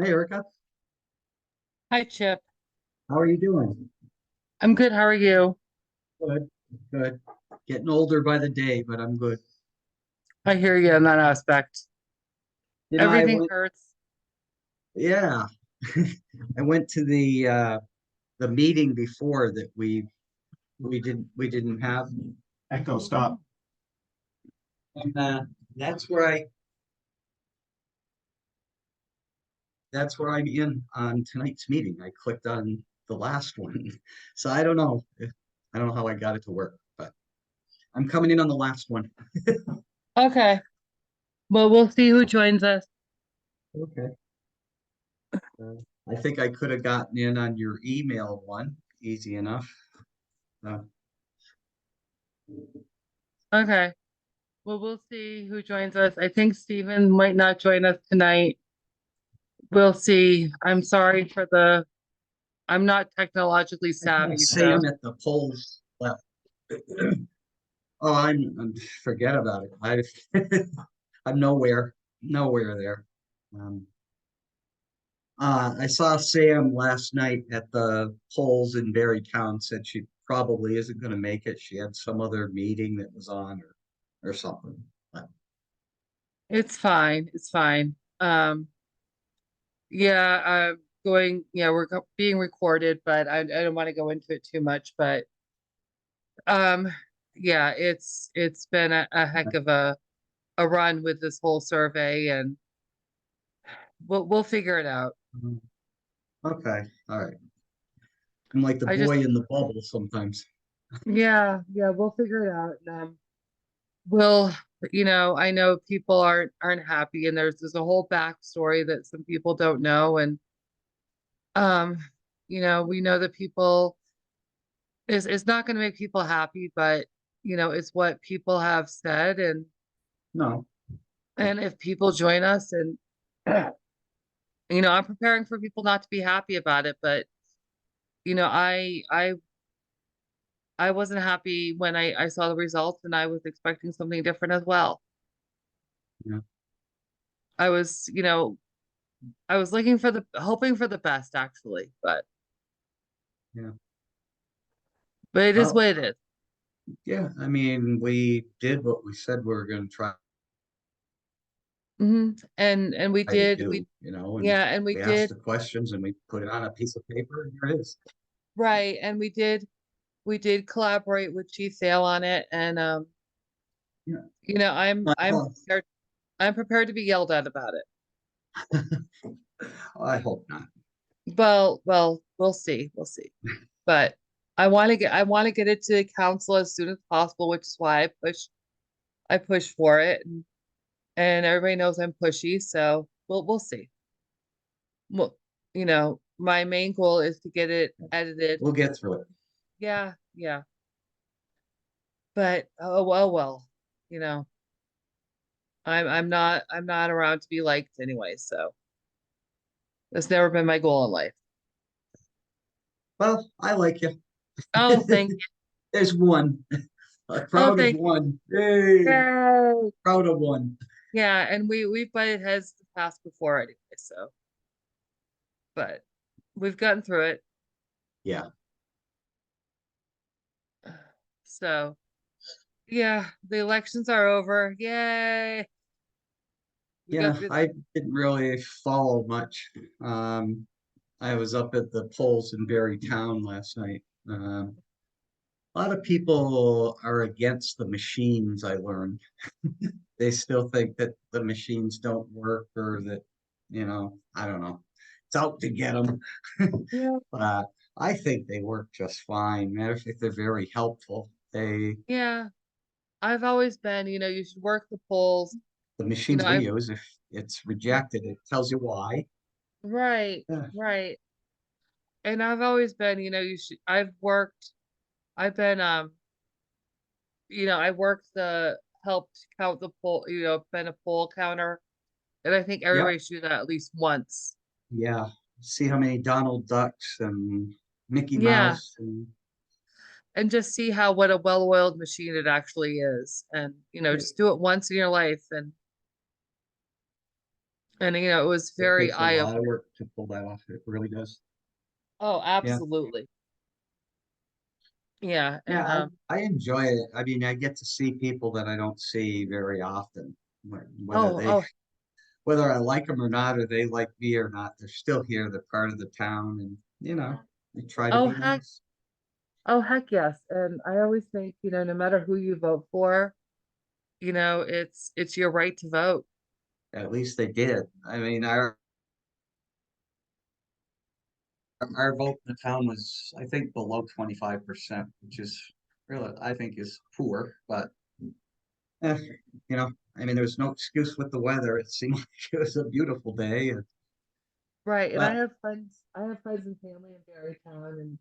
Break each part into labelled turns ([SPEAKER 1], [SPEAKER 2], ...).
[SPEAKER 1] Hey Erica,
[SPEAKER 2] Hi, Chip.
[SPEAKER 1] how are you doing?
[SPEAKER 2] I'm good. How are you?
[SPEAKER 1] Good, good. Getting older by the day, but I'm good.
[SPEAKER 2] I hear you in that aspect.
[SPEAKER 1] I
[SPEAKER 2] Everything
[SPEAKER 1] went,
[SPEAKER 2] hurts.
[SPEAKER 1] yeah, I went to the meeting before that we didn't have. Echo, stop. And that's where I that's where I'm in on tonight's meeting. I clicked on the last one, so I don't know how I got it to work, but I'm coming in on the last one.
[SPEAKER 2] Okay. Well, we'll see who joins us.
[SPEAKER 1] Okay. Uh, I think I could have gotten in on your email one, easy enough. Uh,
[SPEAKER 2] Okay. Well, we'll see who joins us. I think Steven might not join us tonight. We'll see. I'm not technologically
[SPEAKER 1] I saw
[SPEAKER 2] savvy, so
[SPEAKER 1] Sam at the polls left. Oh, forget about it. I'm nowhere there. Um, I saw Sam last night at the polls in Barre Town. Said she probably isn't going to make it. She had some other meeting that was on or something. But,
[SPEAKER 2] it's fine. It's fine. Yeah, being recorded, but I don't want to go into it too much, but um, yeah, it's been a heck of a run with this whole survey, and we'll figure it out.
[SPEAKER 1] okay, all right. I'm like the
[SPEAKER 2] I just
[SPEAKER 1] boy in the bubble sometimes.
[SPEAKER 2] yeah, we'll figure it out. And, we'll I know people aren't happy, and there's a whole backstory that some people don't know, and um we know that people is not going to make people happy, but it's what people have said,
[SPEAKER 1] No,
[SPEAKER 2] and if people join us, and I'm preparing for people not to be happy about it, but you know I wasn't happy when I saw the results, and I was expecting something different as well.
[SPEAKER 1] yeah,
[SPEAKER 2] I was, I was hoping for the best actually,
[SPEAKER 1] yeah.
[SPEAKER 2] but it is
[SPEAKER 1] Well,
[SPEAKER 2] what it is.
[SPEAKER 1] yeah, I mean, we did what we said we were going to try
[SPEAKER 2] And we
[SPEAKER 1] to
[SPEAKER 2] did
[SPEAKER 1] do, you know, and
[SPEAKER 2] yeah, and we
[SPEAKER 1] we asked
[SPEAKER 2] did
[SPEAKER 1] the questions and we put it on a piece of paper and here it is.
[SPEAKER 2] right, and we did collaborate with Chief Sale on it, and
[SPEAKER 1] Yeah.
[SPEAKER 2] I'm
[SPEAKER 1] Well,
[SPEAKER 2] prepared to be yelled at about it.
[SPEAKER 1] I hope not.
[SPEAKER 2] Well, we'll see, but I want to get it to council as soon as possible, which is why I push for it, and everybody knows I'm pushy, so we'll see. Well, my main goal is to get it edited.
[SPEAKER 1] We'll get through it.
[SPEAKER 2] Yeah, yeah. But well, you know, I'm not around to be liked anyway, so that's never been my goal in life.
[SPEAKER 1] Well, I like you.
[SPEAKER 2] Oh, thank you.
[SPEAKER 1] There's one.
[SPEAKER 2] Oh,
[SPEAKER 1] Proud of
[SPEAKER 2] thank you.
[SPEAKER 1] one. Hey,
[SPEAKER 2] Yay.
[SPEAKER 1] proud of one.
[SPEAKER 2] Yeah, and we've butted heads the past before anyway, so but we've gotten through it.
[SPEAKER 1] Yeah.
[SPEAKER 2] So yeah, the elections are over. Yay. We got
[SPEAKER 1] Yeah,
[SPEAKER 2] through
[SPEAKER 1] I
[SPEAKER 2] that.
[SPEAKER 1] didn't really follow much. Um, I was up at the polls in Barry Town last night. A lot of people are against the machines, I learned. They still think that the machines don't work or that, I don't know. It's out to get them.
[SPEAKER 2] Yeah.
[SPEAKER 1] But I think they work just fine. Matter of fact, they're very helpful.
[SPEAKER 2] Yeah. I've always been, you should work the polls.
[SPEAKER 1] The
[SPEAKER 2] You know,
[SPEAKER 1] machines we
[SPEAKER 2] I've
[SPEAKER 1] use, if it's rejected, it tells you why.
[SPEAKER 2] right,
[SPEAKER 1] Yeah.
[SPEAKER 2] right. And I've always been, I've been I worked the helped count the poll, been a poll counter. And I think
[SPEAKER 1] Yep.
[SPEAKER 2] everybody should do that at least once.
[SPEAKER 1] Yeah. See how many Donald Ducks and Mickey
[SPEAKER 2] Yeah.
[SPEAKER 1] Mouse and
[SPEAKER 2] And just see what a well-oiled machine it actually is. And,
[SPEAKER 1] right.
[SPEAKER 2] just do it once in your life. And And it was
[SPEAKER 1] It
[SPEAKER 2] very
[SPEAKER 1] takes a lot of
[SPEAKER 2] eye-opening.
[SPEAKER 1] work to pull that off. It really does.
[SPEAKER 2] Oh,
[SPEAKER 1] Yeah.
[SPEAKER 2] absolutely. Yeah.
[SPEAKER 1] Yeah,
[SPEAKER 2] And
[SPEAKER 1] I enjoy it. I mean, I get to see people that I don't see very often. Whether
[SPEAKER 2] oh,
[SPEAKER 1] they
[SPEAKER 2] oh,
[SPEAKER 1] whether I like them or not, or they like me or not, they're still here. They're part of the town, and we try to
[SPEAKER 2] oh
[SPEAKER 1] be
[SPEAKER 2] heck,
[SPEAKER 1] nice.
[SPEAKER 2] oh heck yes. And I always think, no matter who you vote for, it's your right to vote.
[SPEAKER 1] At least they did. I mean, our vote in the town was, I think, below 25%, which is really, I think, is poor. But eh, I mean, there was no excuse with the weather. It seemed like it was a beautiful day,
[SPEAKER 2] Right. And
[SPEAKER 1] but
[SPEAKER 2] I have friends and family in Barrytown, and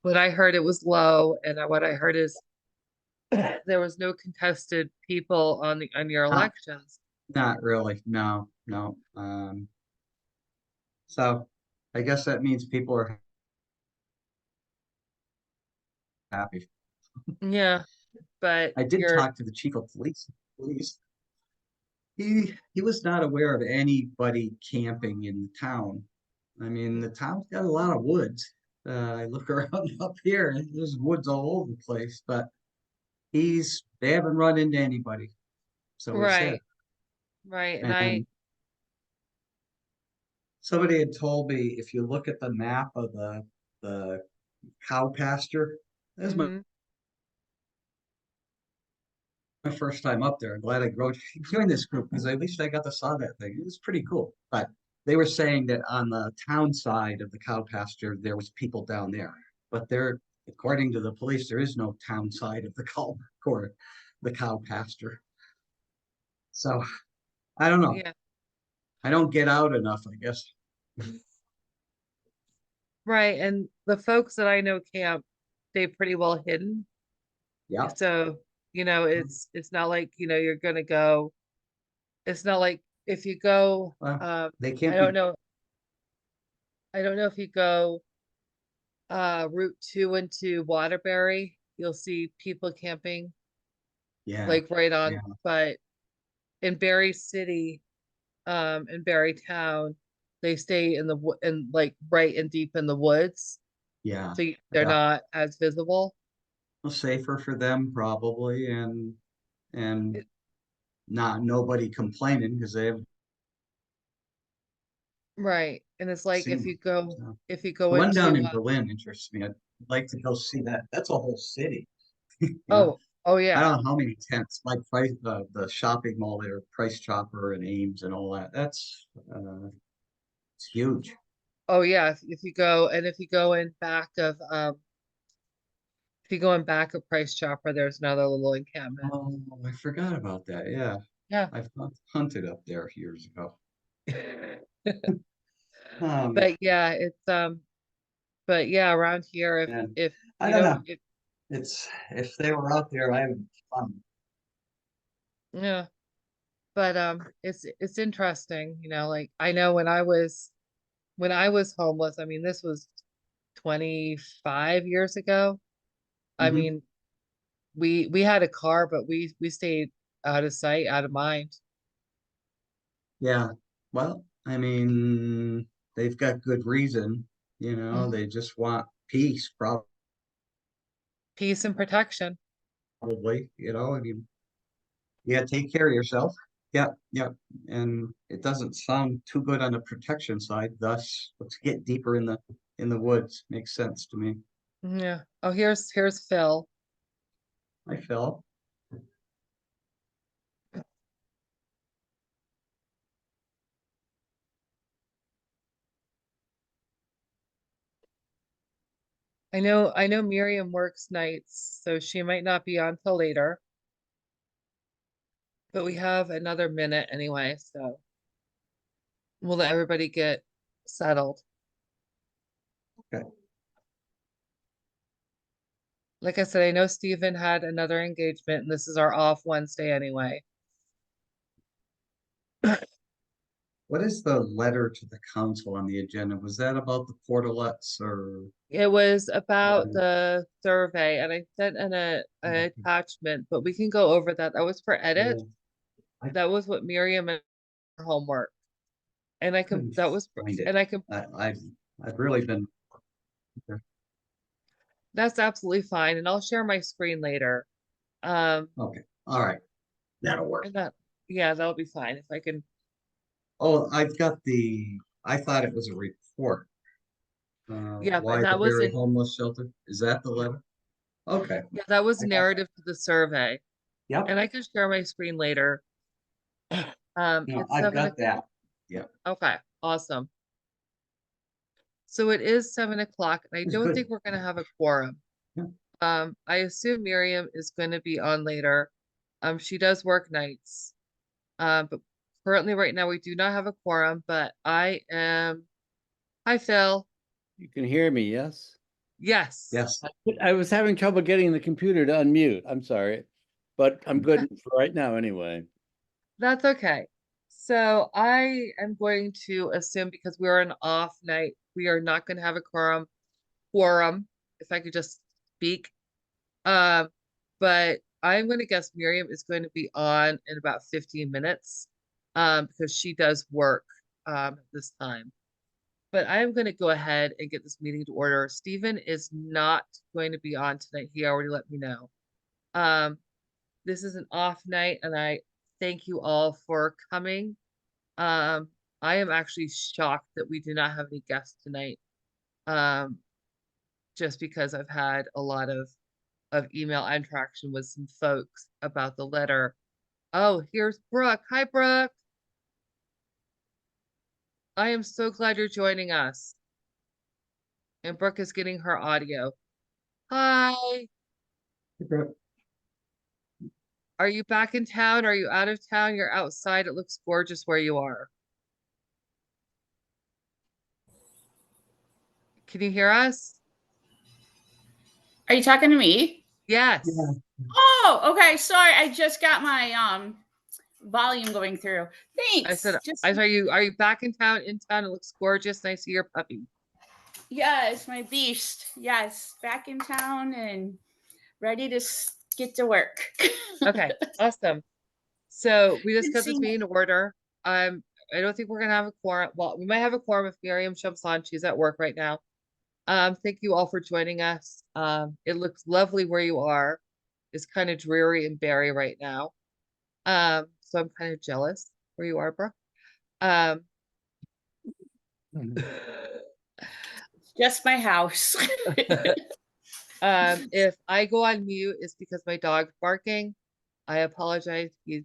[SPEAKER 2] what I heard it was low, and what I heard is there was no contested people on your
[SPEAKER 1] not
[SPEAKER 2] elections.
[SPEAKER 1] not really. No, no. So I guess that means people are happy.
[SPEAKER 2] Yeah, but
[SPEAKER 1] I did talk to the chief of police. Police. He was not aware of anybody camping in the town. I mean, the town's got a lot of woods. I look around up here, and there's woods all over the place, but they haven't run into anybody. So he said.
[SPEAKER 2] right, right. And
[SPEAKER 1] And somebody had told me if you look at the map of the cow pasture, this is
[SPEAKER 2] hmm
[SPEAKER 1] my first time up there. I'm glad I joined this group because at least I got to saw that thing. It was pretty cool. But they were saying that on the town side of the cow pasture, there was people down there. But according to the police, there is no town side of the cow pasture. So I don't know.
[SPEAKER 2] yeah,
[SPEAKER 1] I don't get out enough, I guess.
[SPEAKER 2] right. And the folks that I know camp, they pretty well hidden.
[SPEAKER 1] Yeah.
[SPEAKER 2] So, it's not like, you're gonna go. It's not like if you go,
[SPEAKER 1] Well, they
[SPEAKER 2] I
[SPEAKER 1] can't
[SPEAKER 2] don't
[SPEAKER 1] be.
[SPEAKER 2] know. I don't know if you go Route 2 into Waterbury, you'll see people camping
[SPEAKER 1] Yeah.
[SPEAKER 2] like right
[SPEAKER 1] Yeah.
[SPEAKER 2] on, but in Barry City, in Barry Town, they stay in like right and deep in the woods,
[SPEAKER 1] Yeah.
[SPEAKER 2] so they're
[SPEAKER 1] Yeah.
[SPEAKER 2] not as visible.
[SPEAKER 1] Well, safer for them probably, and
[SPEAKER 2] It-
[SPEAKER 1] not nobody complaining because they haven't
[SPEAKER 2] right. And it's like
[SPEAKER 1] seen them. So.
[SPEAKER 2] if you
[SPEAKER 1] The
[SPEAKER 2] go
[SPEAKER 1] one down
[SPEAKER 2] into
[SPEAKER 1] in Berlin interests me. I'd like to go see that. That's a whole city. You know,
[SPEAKER 2] oh
[SPEAKER 1] I
[SPEAKER 2] yeah.
[SPEAKER 1] don't know how many tents, like the shopping mall there, Price Chopper and Ames and all that. It's huge.
[SPEAKER 2] Oh yeah, if you go in back of if you go in back of Price Chopper, there's another little encampment.
[SPEAKER 1] Oh, I forgot about that. Yeah,
[SPEAKER 2] Yeah.
[SPEAKER 1] I've hunted up there years ago. Um,
[SPEAKER 2] But yeah, but yeah, around here
[SPEAKER 1] and
[SPEAKER 2] if
[SPEAKER 1] I
[SPEAKER 2] you
[SPEAKER 1] don't
[SPEAKER 2] don't
[SPEAKER 1] know.
[SPEAKER 2] if
[SPEAKER 1] It's if they were out there, I would fun.
[SPEAKER 2] yeah, but it's interesting, like I know when I was homeless, I mean this was 25 years ago. I
[SPEAKER 1] Hmm.
[SPEAKER 2] mean, we had a car, but we stayed out of sight, out of mind.
[SPEAKER 1] Yeah. Well, I mean, they've got good reason.
[SPEAKER 2] Mhm.
[SPEAKER 1] They just want peace,
[SPEAKER 2] Peace and protection.
[SPEAKER 1] probably. I mean, yeah, take care of yourself. Yeah, yeah. And it doesn't sound too good on the protection side. Thus, let's get deeper in the woods. Makes sense to me.
[SPEAKER 2] Yeah. Oh, here's Phil.
[SPEAKER 1] I feel.
[SPEAKER 2] I know Miriam works nights, so she might not be on till later, but we have another minute anyway, so we'll let everybody get settled.
[SPEAKER 1] Okay.
[SPEAKER 2] Like I said, I know Stephen had another engagement, and this is our off Wednesday anyway.
[SPEAKER 1] What is the letter to the council on the agenda? Was that about the portalets or
[SPEAKER 2] It was about
[SPEAKER 1] what?
[SPEAKER 2] the survey, and I sent an attachment, but we can go over that. That was for edit.
[SPEAKER 1] Oh, I,
[SPEAKER 2] That was what Miriam and her homework. And I can,
[SPEAKER 1] Couldn't
[SPEAKER 2] that was,
[SPEAKER 1] find it.
[SPEAKER 2] and I can,
[SPEAKER 1] I, I've I've really been.
[SPEAKER 2] that's absolutely fine. And I'll share my screen later.
[SPEAKER 1] Okay, all right, that'll work.
[SPEAKER 2] And that, yeah, that'll be fine if I can.
[SPEAKER 1] Oh, I've got I thought it was a report.
[SPEAKER 2] Yeah, but
[SPEAKER 1] Why the
[SPEAKER 2] that was
[SPEAKER 1] Barre
[SPEAKER 2] in,
[SPEAKER 1] homeless shelter? Is that the letter? Okay,
[SPEAKER 2] yeah, that was
[SPEAKER 1] I got that.
[SPEAKER 2] narrative to the survey.
[SPEAKER 1] Yep,
[SPEAKER 2] And I can share my screen later.
[SPEAKER 1] no,
[SPEAKER 2] It's
[SPEAKER 1] I've
[SPEAKER 2] 7
[SPEAKER 1] got that. Yep,
[SPEAKER 2] Okay, awesome. So it is 7 o'clock, and I
[SPEAKER 1] it's
[SPEAKER 2] don't
[SPEAKER 1] good.
[SPEAKER 2] think we're gonna have a quorum.
[SPEAKER 1] Yeah.
[SPEAKER 2] I assume Miriam is gonna be on later. She does work nights. But currently right now we do not have a quorum, but I am, hi Phil.
[SPEAKER 3] You can hear me, yes?
[SPEAKER 2] Yes,
[SPEAKER 1] Yes.
[SPEAKER 3] I was having trouble getting the computer to unmute. I'm sorry, but I'm good for right now anyway.
[SPEAKER 2] that's okay. So I am going to assume because we're an off night, we are not gonna have a quorum, if I could just speak. Um, but I'm gonna guess Miriam is going to be on in about 15 minutes, because she does work this time. But I am going to go ahead and get this meeting to order. Stephen is not going to be on tonight. He already let me know. Um, this is an off night, and I thank you all for coming. Um, I am actually shocked that we do not have any guests tonight. Um, just because I've had a lot of email interaction with some folks about the letter. Oh, here's Brooke. Hi, Brooke. I am so glad you're joining us. And Brooke is getting her audio. Hi. Are you back in town? Are you out of town? You're outside. It looks gorgeous where you are. Can you hear us?
[SPEAKER 4] Are you talking to me?
[SPEAKER 2] Yes.
[SPEAKER 1] Yeah.
[SPEAKER 4] Oh, okay. Sorry, I just got my volume going through.
[SPEAKER 2] I
[SPEAKER 4] Thanks.
[SPEAKER 2] said,
[SPEAKER 4] Just
[SPEAKER 2] are you back in town? In town, it looks gorgeous. And I see your puppy.
[SPEAKER 4] yes, my beast. Yes, back in town and ready to get to work.
[SPEAKER 2] Okay, awesome. So we just
[SPEAKER 4] Haven't
[SPEAKER 2] got this
[SPEAKER 4] seen
[SPEAKER 2] meeting in order. I don't think we're gonna have a quorum. Well, we might have a quorum if Miriam jumps on. She's at work right now. Thank you all for joining us. It looks lovely where you are. It's kind of dreary in Barre right now. So I'm kind of jealous where you are, Brooke. Um,
[SPEAKER 4] just my house.
[SPEAKER 2] if I go on mute, it's because my dog's barking. I apologize. He's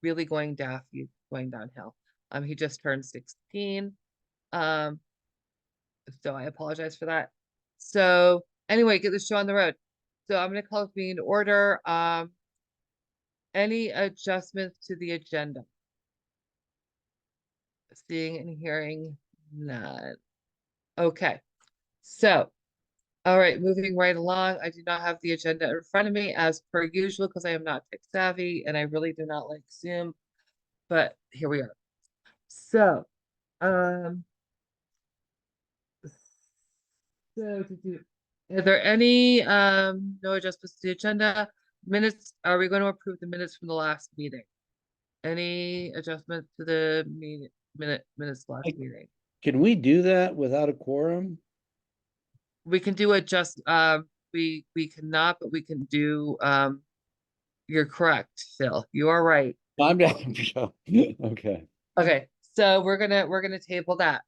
[SPEAKER 2] really going deaf. He's going downhill. He just turned 16. Um, so I apologize for that. So anyway, get the show on the road. So I'm gonna call this meeting to order. Any adjustments to the agenda? Seeing and hearing none. Okay. So, all right, moving right along. I do not have the agenda in front of me as per usual because I am not tech savvy and I really do not like Zoom, but here we are. So, um, are there any no adjustments to the agenda? Minutes, are we going to approve the minutes from the last meeting? Any adjustments to the minutes last meeting?
[SPEAKER 3] Can we do that without a quorum?
[SPEAKER 2] We can do it just we cannot, but we can do you're correct, Phil. You are right.
[SPEAKER 3] I'm not. Okay.
[SPEAKER 2] Okay, so we're gonna table that.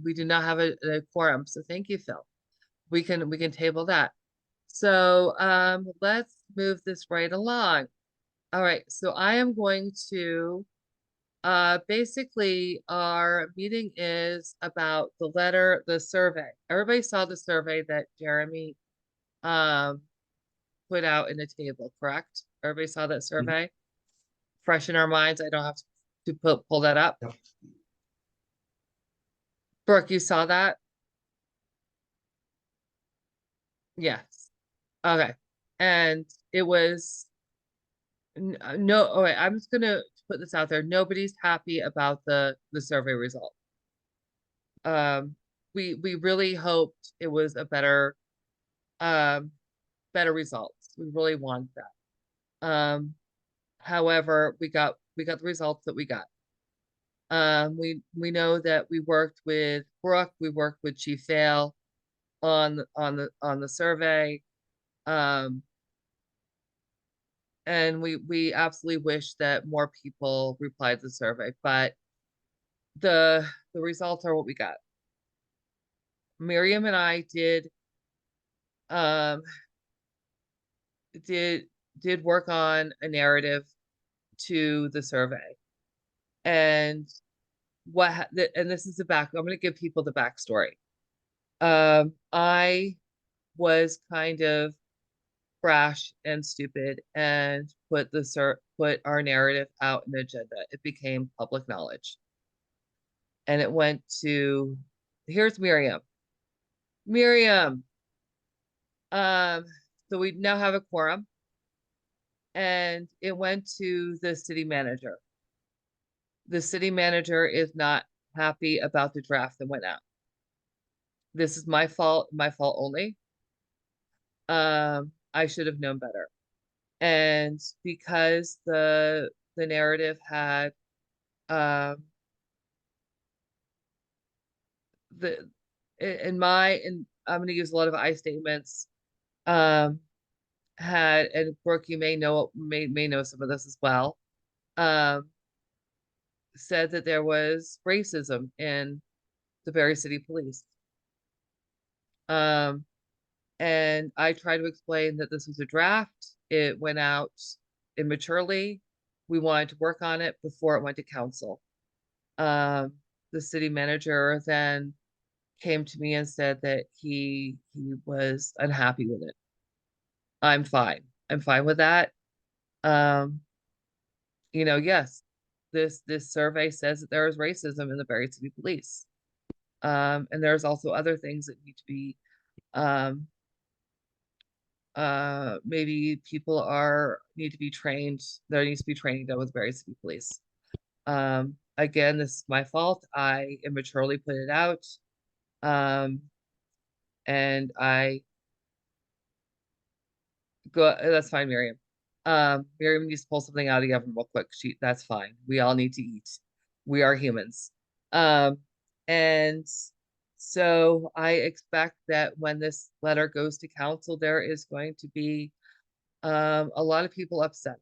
[SPEAKER 2] We do not have a quorum, so thank you, Phil. We can table that. So let's move this right along. All right, so I am going to basically our meeting is about the survey. Everybody saw the survey that Jeremy um put out in the table, correct? Everybody saw that survey? Fresh in our minds. I don't have to pull that up.
[SPEAKER 1] Yep.
[SPEAKER 2] Brooke, you saw that? Yes. Okay. And it was no, all right, I'm just gonna put this out there. Nobody's happy about the survey result. Um, we really hoped it was a um better results. We really want that. However, we got the results that we got. We know that we worked with Brooke, we worked with Chief Vale on the survey. And we absolutely wish that more people replied to the survey, but the results are what we got. Miriam and I um did work on a narrative to the survey. And and this is I'm going to give people the backstory. I was kind of brash and stupid and put our narrative out in the agenda. It became public knowledge. And it went to, here's Miriam. Miriam. So we now have a quorum. And it went to the city manager. The city manager is not happy about the draft that went out. This is my fault only. I should have known better. And because the narrative had I'm going to use a lot of I statements, and Brooke, you may know some of this as well, said that there was racism in the Barre City Police. And I tried to explain that this was a draft. It went out immaturely. We wanted to work on it before it went to council. The city manager then came to me and said that he was unhappy with it. I'm fine. I'm fine with that. Yes, this survey says that there is racism in the Barre City Police. And there's also other things that need to be maybe people need to be trained. There needs to be training done with Barre City Police. Again, this is my fault. I immaturely put it out. And that's fine, Miriam. Miriam needs to pull something out of the oven real quick. That's fine. We all need to eat. We are humans. And so I expect that when this letter goes to council, there is going to be a lot of people upset.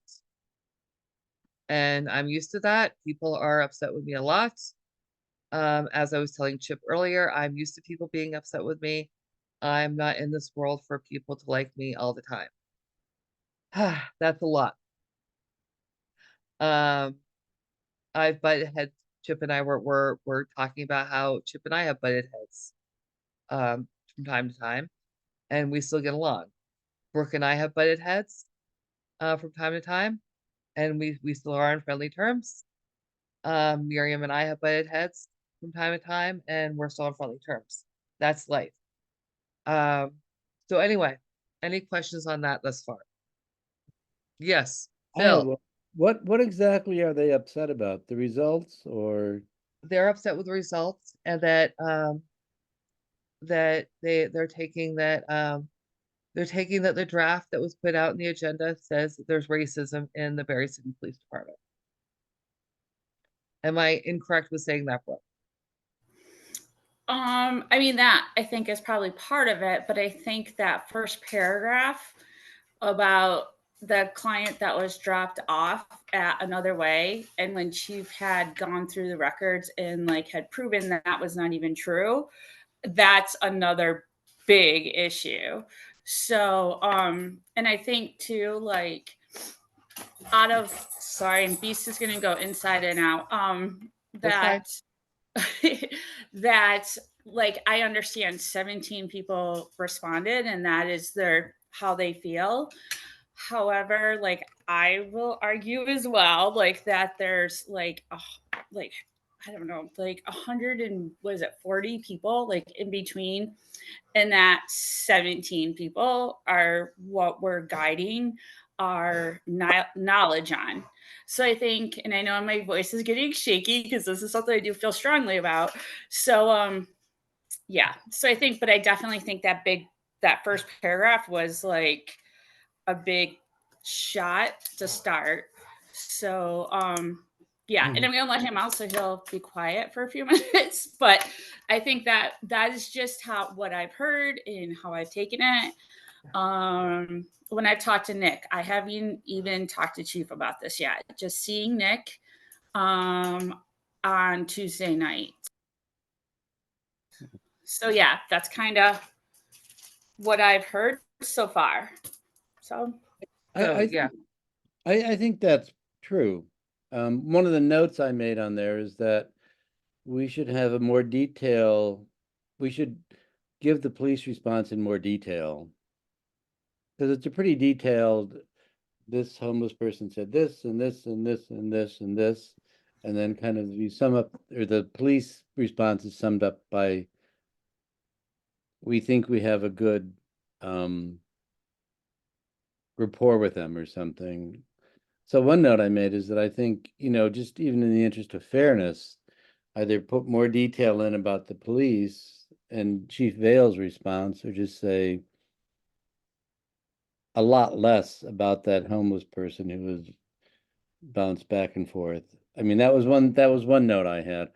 [SPEAKER 2] And I'm used to that. People are upset with me a lot. As I was telling Chip earlier, I'm used to people being upset with me. I'm not in this world for people to like me all the time. That's a lot. I've butted heads. Chip and I were talking about how Chip and I have butted heads from time to time, and we still get along. Brooke and I have butted heads from time to time, and we still are on friendly terms. Miriam and I have butted heads from time to time, and we're still on friendly terms. That's life. So anyway, any questions on that thus far? Yes, Phil.
[SPEAKER 3] What exactly are they upset about? The results, or
[SPEAKER 2] they're upset with the results, and that they're taking that the draft that was put out in the agenda says that there's racism in the Barre City Police Department. Am I incorrect with saying that, Brooke?
[SPEAKER 4] I mean, that I think is probably part of it, but I think that first paragraph about the client that was dropped off at Another Way, and when Chief had gone through the records and like had proven that that was not even true, that's another big issue. So and I think too, like, sorry, Beast is gonna go inside and out. That that, like, I understand 17 people responded and that is how they feel. However, like, I will argue as well, like, that there's like I don't know, like 100 and was it 40 people like in between, and that 17 people are what we're guiding our knowledge on. So I think, and I know my voice is getting shaky because this is something I do feel strongly about. So yeah. So I think, but I definitely think that first paragraph was like a big shot to start. So Yeah, and I'm gonna let him out so he'll be quiet for a few minutes. But I think that that is just how what I've heard and how I've taken it. When I've talked to Nick, I haven't even talked to Chief about this yet. Just seeing Nick on Tuesday night. So yeah, that's kind of what I've heard so far. So
[SPEAKER 2] So,
[SPEAKER 3] I,
[SPEAKER 2] yeah.
[SPEAKER 3] I think that's true. One of the notes I made on there is that we should have a more detail. We should give the police response in more detail, because it's a pretty detailed. This homeless person said this and this and this and this and this, and then kind of you sum up, or the police response is summed up by, we think we have a good rapport with them or something. So one note I made is that I think, just even in the interest of fairness, either put more detail in about the police and Chief Vale's response, or just say a lot less about that homeless person who was bounced back and forth. I mean, that was one note I had.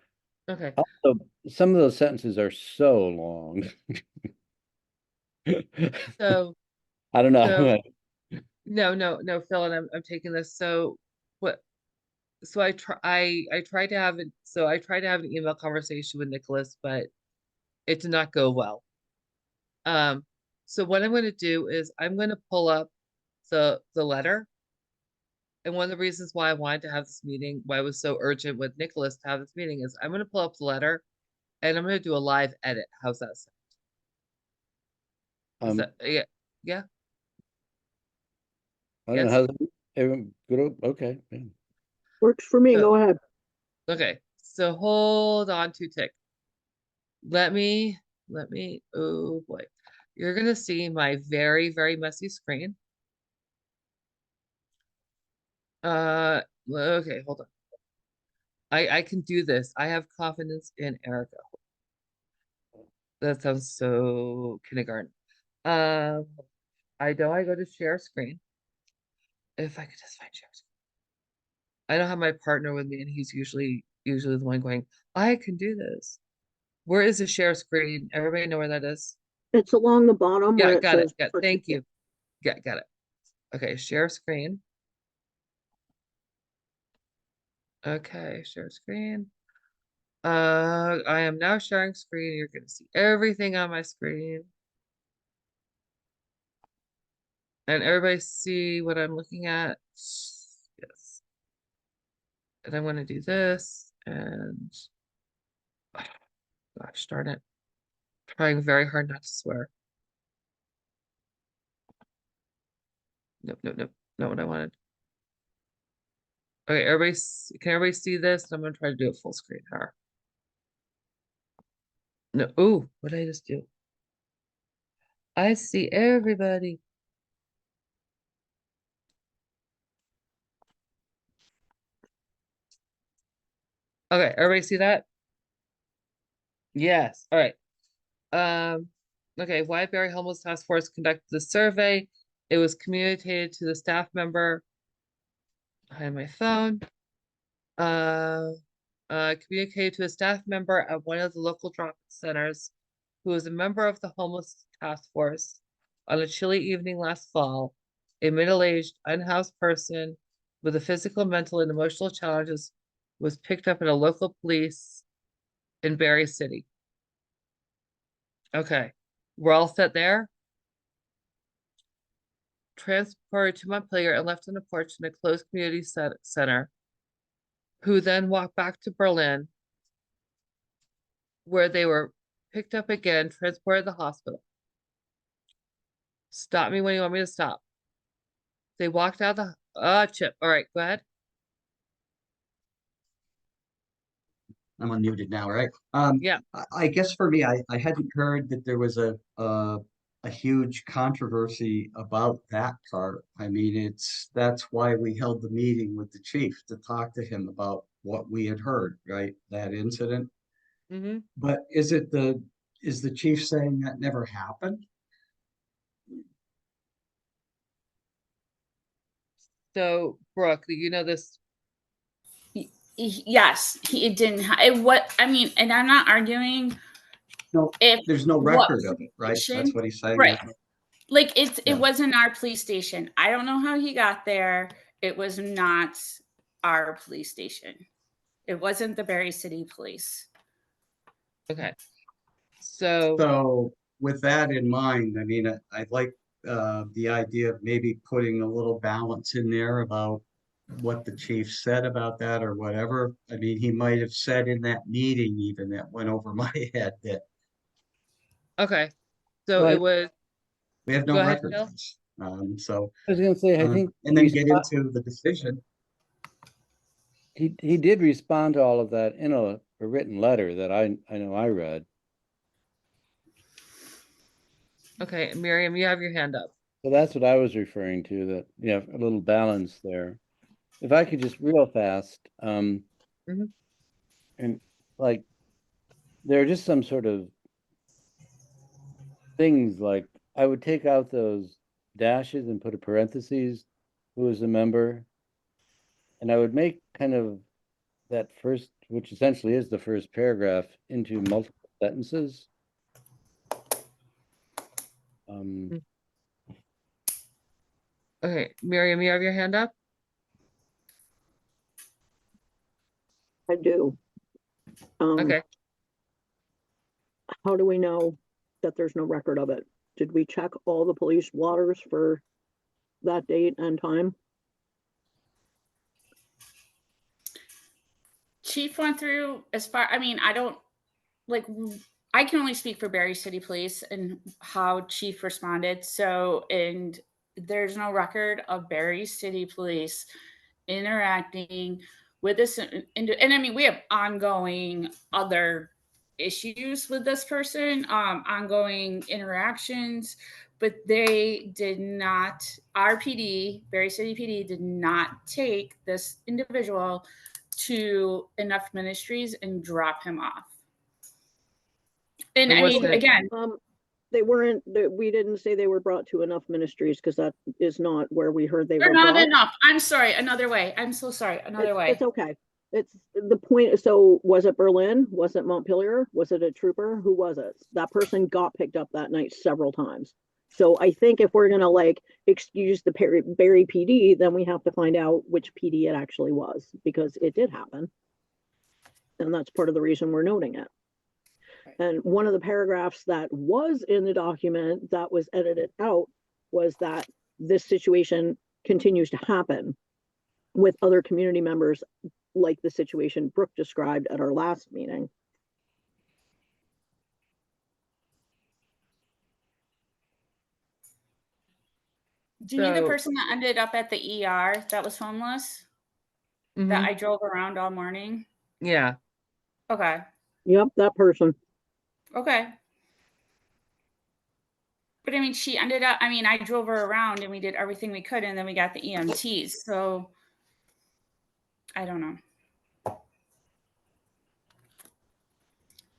[SPEAKER 2] Okay.
[SPEAKER 3] Also, some of those sentences are so long.
[SPEAKER 2] So,
[SPEAKER 3] I don't
[SPEAKER 2] so
[SPEAKER 3] know.
[SPEAKER 2] no, Phil, and I'm taking this. So what? So I tried to have it. So I tried to have an email conversation with Nicholas, but it did not go well. So what I'm going to do is I'm going to pull up the letter. And one of the reasons why I wanted to have this meeting, why I was so urgent with Nicholas to have this meeting, is I'm going to pull up the letter and I'm going to do a live edit. How's that sound? Is that, yeah, yeah,
[SPEAKER 3] I don't know
[SPEAKER 2] yes.
[SPEAKER 3] how everyone good. Okay. Yeah.
[SPEAKER 5] Works for me.
[SPEAKER 2] So-
[SPEAKER 5] Go ahead.
[SPEAKER 2] Okay, so hold on to tick. Let me, oh boy. You're gonna see my very, very messy screen. Okay, hold on. I can do this. I have confidence in Erica. That sounds so kindergarten. I know I go to share screen. If I could just find share screen. I don't have my partner with me, and he's usually the one going, I can do this. Where is the share screen? Everybody know where that is?
[SPEAKER 5] It's along the bottom
[SPEAKER 2] Yeah,
[SPEAKER 5] where it
[SPEAKER 2] got it.
[SPEAKER 5] says.
[SPEAKER 2] Yeah, thank you. Yeah, got it. Okay, share screen. Okay, share screen. I am now sharing screen. You're gonna see everything on my screen. And everybody see what I'm looking at? Yes. And I'm gonna do this and gosh darn it. Trying very hard not to swear. Nope, nope, nope. Not what I wanted. Okay, can everybody see this? I'm gonna try to do it full screen. Here. No, ooh, what did I just do? I see everybody. Okay, everybody see that? Yes. All right. Okay, why Barre Homeless Task Force conducted the survey. It was communicated to the staff member behind my phone. Communicated to a staff member at one of the local drop centers who was a member of the homeless task force on a chilly evening last fall. A middle-aged, unhoused person with a physical, mental, and emotional challenges was picked up at a local police in Barre City. Okay, we're all set there. Transported to Montpelier and left on a porch in a closed community center, who then walked back to Berlin, where they were picked up again, transported to the hospital. Stop me when you want me to stop. They walked out the Chip. All right, go ahead.
[SPEAKER 1] I'm unmuted now, right?
[SPEAKER 2] Yeah.
[SPEAKER 1] I guess for me, I hadn't heard that there was a huge controversy about that part. I mean, that's why we held the meeting with the chief to talk to him about what we had heard, right? That incident.
[SPEAKER 2] Mm-hmm.
[SPEAKER 1] But is the chief saying that never happened?
[SPEAKER 2] So, Brooke, you know this.
[SPEAKER 4] Yes, it didn't. What I mean, and I'm not arguing
[SPEAKER 1] No,
[SPEAKER 4] if
[SPEAKER 1] there's no
[SPEAKER 4] what
[SPEAKER 1] record of it, right? That's
[SPEAKER 4] station,
[SPEAKER 1] what he's saying.
[SPEAKER 4] right? Like
[SPEAKER 1] Yeah.
[SPEAKER 4] it wasn't our police station. I don't know how he got there. It was not our police station. It wasn't the Barre City Police.
[SPEAKER 2] Okay. So,
[SPEAKER 1] So with that in mind, I mean, I like the idea of maybe putting a little balance in there about what the chief said about that or whatever. I mean, he might have said in that meeting even that went over my head that
[SPEAKER 2] okay. So
[SPEAKER 3] Well,
[SPEAKER 2] it was,
[SPEAKER 1] we have no
[SPEAKER 2] go ahead,
[SPEAKER 1] record
[SPEAKER 2] Phil.
[SPEAKER 1] of this. So,
[SPEAKER 3] I was gonna say, I think
[SPEAKER 1] and then get into the decision.
[SPEAKER 3] he did respond to all of that in a written letter that I know I read.
[SPEAKER 2] Okay, Miriam, you have your hand up.
[SPEAKER 3] So that's what I was referring to, that, you know, a little balance there. If I could just real fast,
[SPEAKER 2] Mhm.
[SPEAKER 3] and like, there are just some sort of things like, I would take out those dashes and put a parentheses, who is a member. And I would make kind of that first, which essentially is the first paragraph, into multiple sentences.
[SPEAKER 2] Mm. Okay, Miriam, you have your hand up?
[SPEAKER 5] I do.
[SPEAKER 2] Okay.
[SPEAKER 5] How do we know that there's no record of it? Did we check all the police blotters for that date and time?
[SPEAKER 4] Chief went through as far. I mean, I don't like. I can only speak for Barre City Police and how Chief responded. So, and there's no record of Barre City Police interacting with this. And I mean, we have ongoing other issues with this person, ongoing interactions, but they did not. Our PD, Barre City PD, did not take this individual to Enough Ministries and drop him off. And
[SPEAKER 2] Or
[SPEAKER 4] I
[SPEAKER 2] was
[SPEAKER 4] mean,
[SPEAKER 2] it-
[SPEAKER 4] again,
[SPEAKER 5] They weren't, we didn't say they were brought to Enough Ministries because that is not where we heard they
[SPEAKER 4] they're
[SPEAKER 5] were
[SPEAKER 4] not
[SPEAKER 5] brought.
[SPEAKER 4] enough. I'm sorry. Another way. I'm so sorry. Another way.
[SPEAKER 5] It's okay. It's the point. So was it Berlin? Was it Montpelier? Was it a trooper? Who was it? That person got picked up that night several times. So I think if we're gonna like excuse the Barre PD, then we have to find out which PD it actually was, because it did happen. And that's part of the reason we're noting it. And one of the paragraphs that was in the document that was edited out was that this situation continues to happen with other community members, like the situation Brooke described at our last meeting.
[SPEAKER 4] Do you mean the
[SPEAKER 2] So-
[SPEAKER 4] person that ended up at the ER that was homeless? That
[SPEAKER 2] Mhm.
[SPEAKER 4] I drove around all morning?
[SPEAKER 2] Yeah.
[SPEAKER 4] Okay.
[SPEAKER 5] Yep, that person.
[SPEAKER 4] Okay. But I mean, she ended up, I mean, I drove her around and we did everything we could, and then we got the EMTs. So I don't know.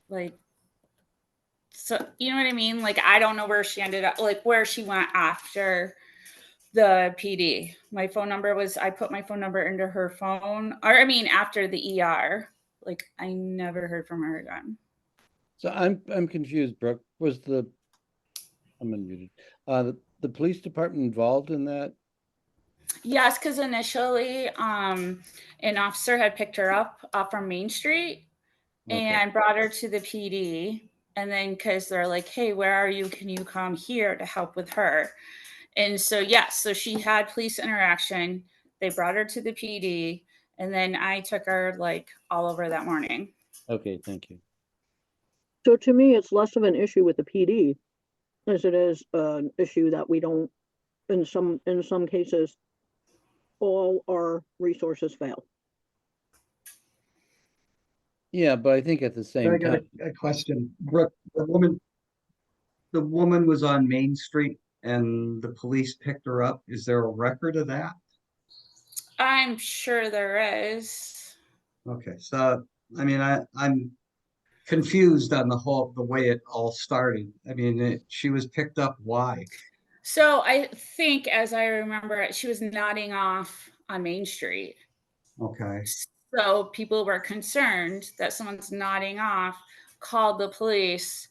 [SPEAKER 4] Like, so you know what I mean? Like, I don't know where she ended up, like where she went after the PD. My phone number was, I put my phone number into her phone, or I mean, after the ER. Like, I never heard from her again.
[SPEAKER 3] So I'm confused, Brooke. Was I'm unmuted. The police department involved in that?
[SPEAKER 4] Yes, because initially, an officer had picked her up off from Main Street
[SPEAKER 3] Okay.
[SPEAKER 4] and brought her to the PD. And then, because they're like, hey, where are you? Can you come here to help with her? And so, yes, so she had police interaction. They brought her to the PD. And then I took her like all over that morning.
[SPEAKER 3] Okay, thank you.
[SPEAKER 5] So to me, it's less of an issue with the PD as it is an issue that we don't, in some cases, all our resources fail.
[SPEAKER 3] Yeah, but I think at the
[SPEAKER 1] I
[SPEAKER 3] same
[SPEAKER 1] got
[SPEAKER 3] time,
[SPEAKER 1] a question. Brooke, the woman was on Main Street and the police picked her up. Is there a record of that?
[SPEAKER 4] I'm sure there is.
[SPEAKER 1] Okay, so I mean, I'm confused on the way it all started. I mean, she was picked up. Why?
[SPEAKER 4] So I think, as I remember it, she was nodding off on Main Street.
[SPEAKER 1] Okay,
[SPEAKER 4] So people were concerned that someone's nodding off, called the police,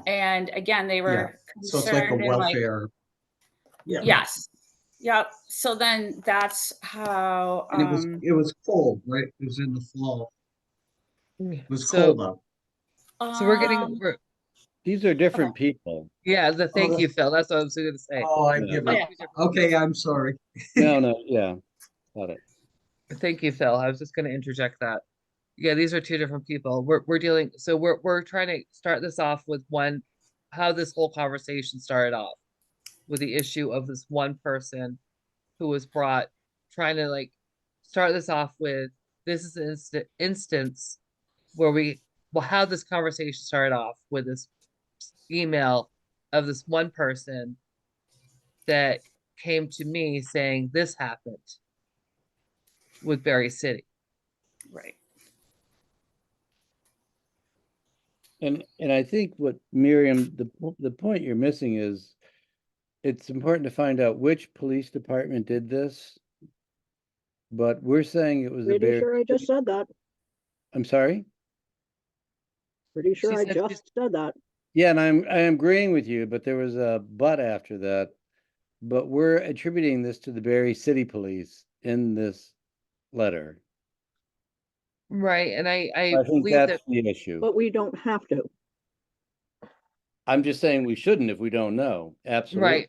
[SPEAKER 4] and again, they
[SPEAKER 1] Yeah,
[SPEAKER 4] were
[SPEAKER 1] so it's like a
[SPEAKER 4] concerned and like,
[SPEAKER 1] welfare. Yeah.
[SPEAKER 4] yes, yep. So then that's how,
[SPEAKER 1] And it was cold, right? It was in the fall. It was
[SPEAKER 2] So,
[SPEAKER 1] cold out.
[SPEAKER 2] so we're getting,
[SPEAKER 4] um,
[SPEAKER 3] These are different people.
[SPEAKER 2] yeah,
[SPEAKER 1] Oh,
[SPEAKER 2] thank you, Phil. That's what I was gonna say.
[SPEAKER 1] Oh, I
[SPEAKER 3] Yeah.
[SPEAKER 1] give
[SPEAKER 4] oh,
[SPEAKER 1] it.
[SPEAKER 4] yeah.
[SPEAKER 1] Okay, I'm sorry.
[SPEAKER 3] No, yeah, got it.
[SPEAKER 2] Thank you, Phil. I was just gonna interject that. Yeah, these are two different people. We're dealing, so we're trying to start this off with how this whole conversation started off with the issue of this one person who was brought, trying to like start this off with, this is an instance where how this conversation started off with this email of this one person that came to me saying this happened with Barre City.
[SPEAKER 4] right.
[SPEAKER 3] And I think what Miriam, the point you're missing is it's important to find out which police department did this, but we're saying it was the
[SPEAKER 5] Pretty
[SPEAKER 3] Barre
[SPEAKER 5] sure I just
[SPEAKER 3] City.
[SPEAKER 5] said that.
[SPEAKER 3] I'm sorry?
[SPEAKER 5] Pretty sure
[SPEAKER 2] She
[SPEAKER 5] I
[SPEAKER 2] said
[SPEAKER 5] just said that.
[SPEAKER 3] Yeah, and I am agreeing with you, but there was a but after that. But we're attributing this to the Barre City Police in this letter.
[SPEAKER 2] right, and I
[SPEAKER 3] I think
[SPEAKER 2] believe that,
[SPEAKER 3] that's the issue.
[SPEAKER 5] But we don't have to.
[SPEAKER 3] I'm just saying we shouldn't if we don't know. Absolutely.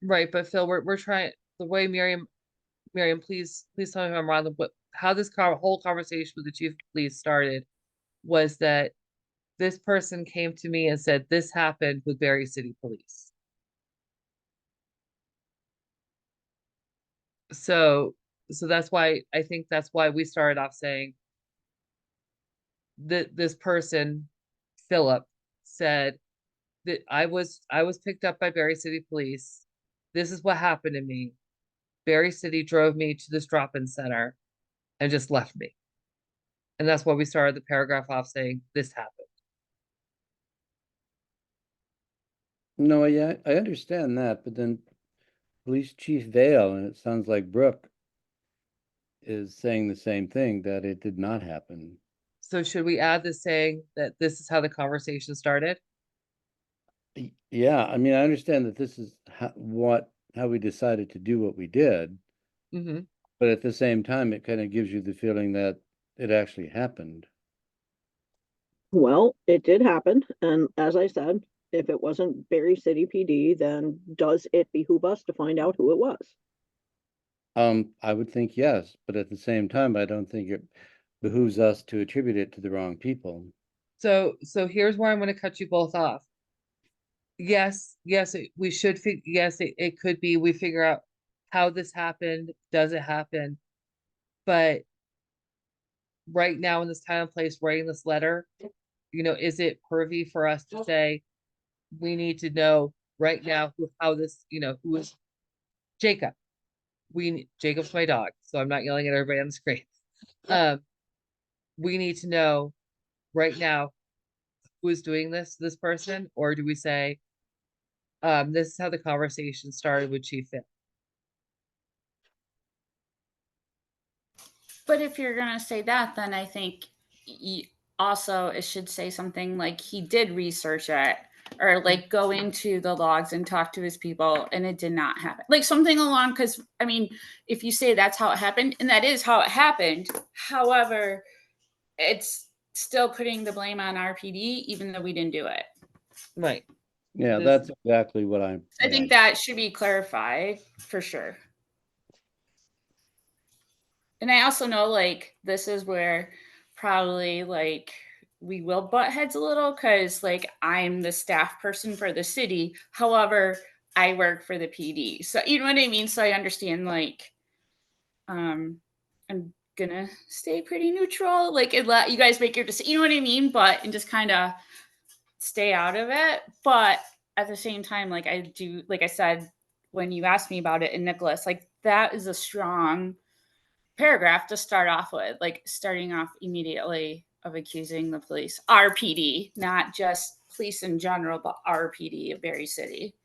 [SPEAKER 2] right, but Phil, we're trying, the way Miriam, please tell me if I'm wrong, but how this whole conversation with the chief of police started was that this person came to me and said this happened with Barre City Police. So that's why I think that's why we started off saying that this person, Philip, said that I was picked up by Barre City Police. This is what happened to me. Barre City drove me to this drop-in center and just left me. And that's why we started the paragraph off saying this happened.
[SPEAKER 3] No, yeah, I understand that, but then Police Chief Vale, and it sounds like Brooke is saying the same thing, that it did not happen.
[SPEAKER 2] So should we add this saying that this is how the conversation started?
[SPEAKER 3] Yeah, I mean, I understand that this is how we decided to do what we did,
[SPEAKER 2] Mm-hmm.
[SPEAKER 3] but at the same time, it kind of gives you the feeling that it actually happened.
[SPEAKER 5] Well, it did happen. And as I said, if it wasn't Barre City PD, then does it behoove us to find out who it was?
[SPEAKER 3] I would think yes, but at the same time, I don't think it behooves us to attribute it to the wrong people.
[SPEAKER 2] So here's where I'm going to cut you both off. Yes, we should yes, it could be we figure out how this happened, does it happen? But right now in this time and place writing this letter, is it pervy for us to say we need to know right now how this, who is Jacob? Jacob's my dog, so I'm not yelling at everybody on the screen. We need to know right now who is doing this person, or do we say, this is how the conversation started with Chief Finn?
[SPEAKER 4] But if you're going to say that, then I think also it should say something like he did research it, or like go into the logs and talk to his people and it did not happen. Like something along, because I mean, if you say that's how it happened, and that is how it happened, however, it's still putting the blame on RPD, even though we didn't do it.
[SPEAKER 2] Right.
[SPEAKER 3] Yeah, that's exactly what I
[SPEAKER 4] think that should be clarified for sure. And I also know like this is where probably like we will butt heads a little, because like I'm the staff person for the city. However, I work for the PD. So you know what I mean? So I understand like I'm gonna stay pretty neutral. Like it let you guys make your decision, you know what I mean? But and just kind of stay out of it. But at the same time, like I do, like I said, when you asked me about it in Nicholas, like that is a strong paragraph to start off with, like starting off immediately of accusing the police, RPD, not just police in general, but RPD of Barre City.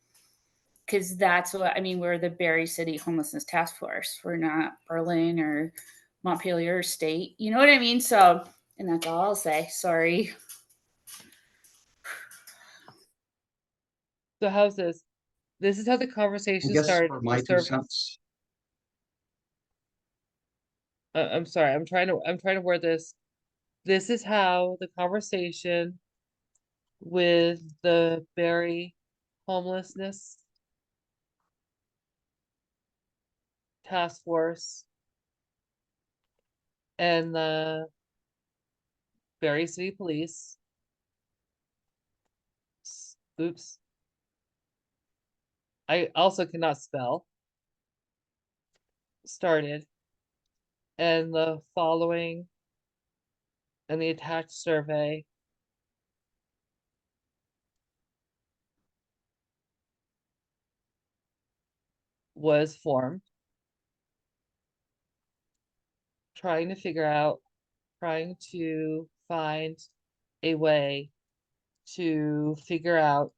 [SPEAKER 4] Because that's what I mean. We're the Barre City Homelessness Task Force. We're not Berlin or Montpelier State. You know what I mean? So, and that's all I'll say. Sorry.
[SPEAKER 2] So how's this? This is how the
[SPEAKER 1] I
[SPEAKER 2] conversation
[SPEAKER 1] guess
[SPEAKER 2] started.
[SPEAKER 1] for
[SPEAKER 2] The
[SPEAKER 1] my 2
[SPEAKER 2] service.
[SPEAKER 1] cents,
[SPEAKER 2] I'm sorry. I'm trying to word this. This is how the conversation with the Barre homelessness task force and the Barre City Police. Oops. I also cannot spell. Started. And the following and the attached survey was formed, trying to find a way to figure out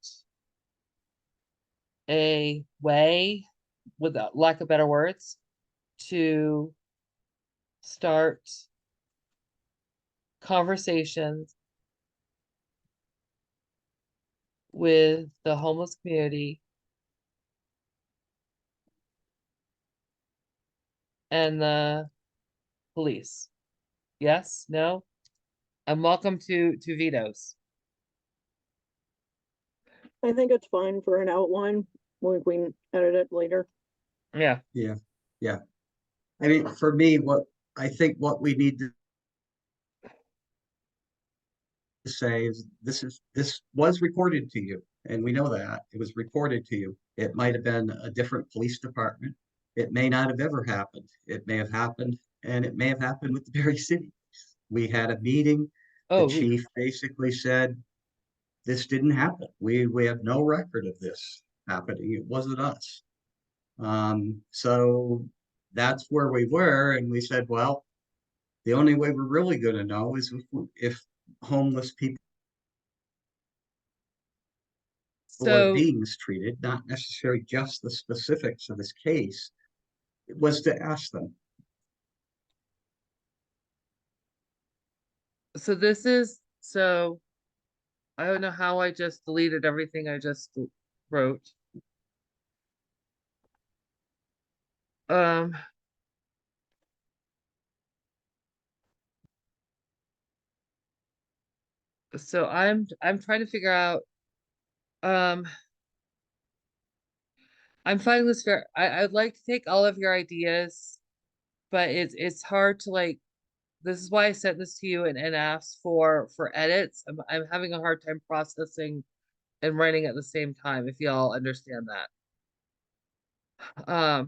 [SPEAKER 2] a way, without lack of better words, to start conversations with the homeless community and the police. Yes? No? I'm welcome to vetoes.
[SPEAKER 5] I think it's fine for an outline. We can edit it later.
[SPEAKER 2] Yeah.
[SPEAKER 1] yeah, yeah. I mean, for me, what we need to say is this was reported to you, and we know that it was reported to you. It might have been a different police department. It may not have ever happened. It may have happened, and it may have happened with the Barre City. We had a meeting. The
[SPEAKER 2] Oh,
[SPEAKER 1] chief basically said, this didn't happen. We have no record of this happening. It wasn't us. So that's where we were, and we said, well, the only way we're really going to know is if homeless people are
[SPEAKER 2] so
[SPEAKER 1] being mistreated, not necessarily just the specifics of this case. It was to ask them.
[SPEAKER 2] this is so I don't know how I just deleted everything I just wrote. Um so I'm trying to figure out um I'm finding this fair. I'd like to take all of your ideas, but it's hard to like this is why I sent this to you and asked for edits. I'm having a hard time processing and writing at the same time, if y'all understand that.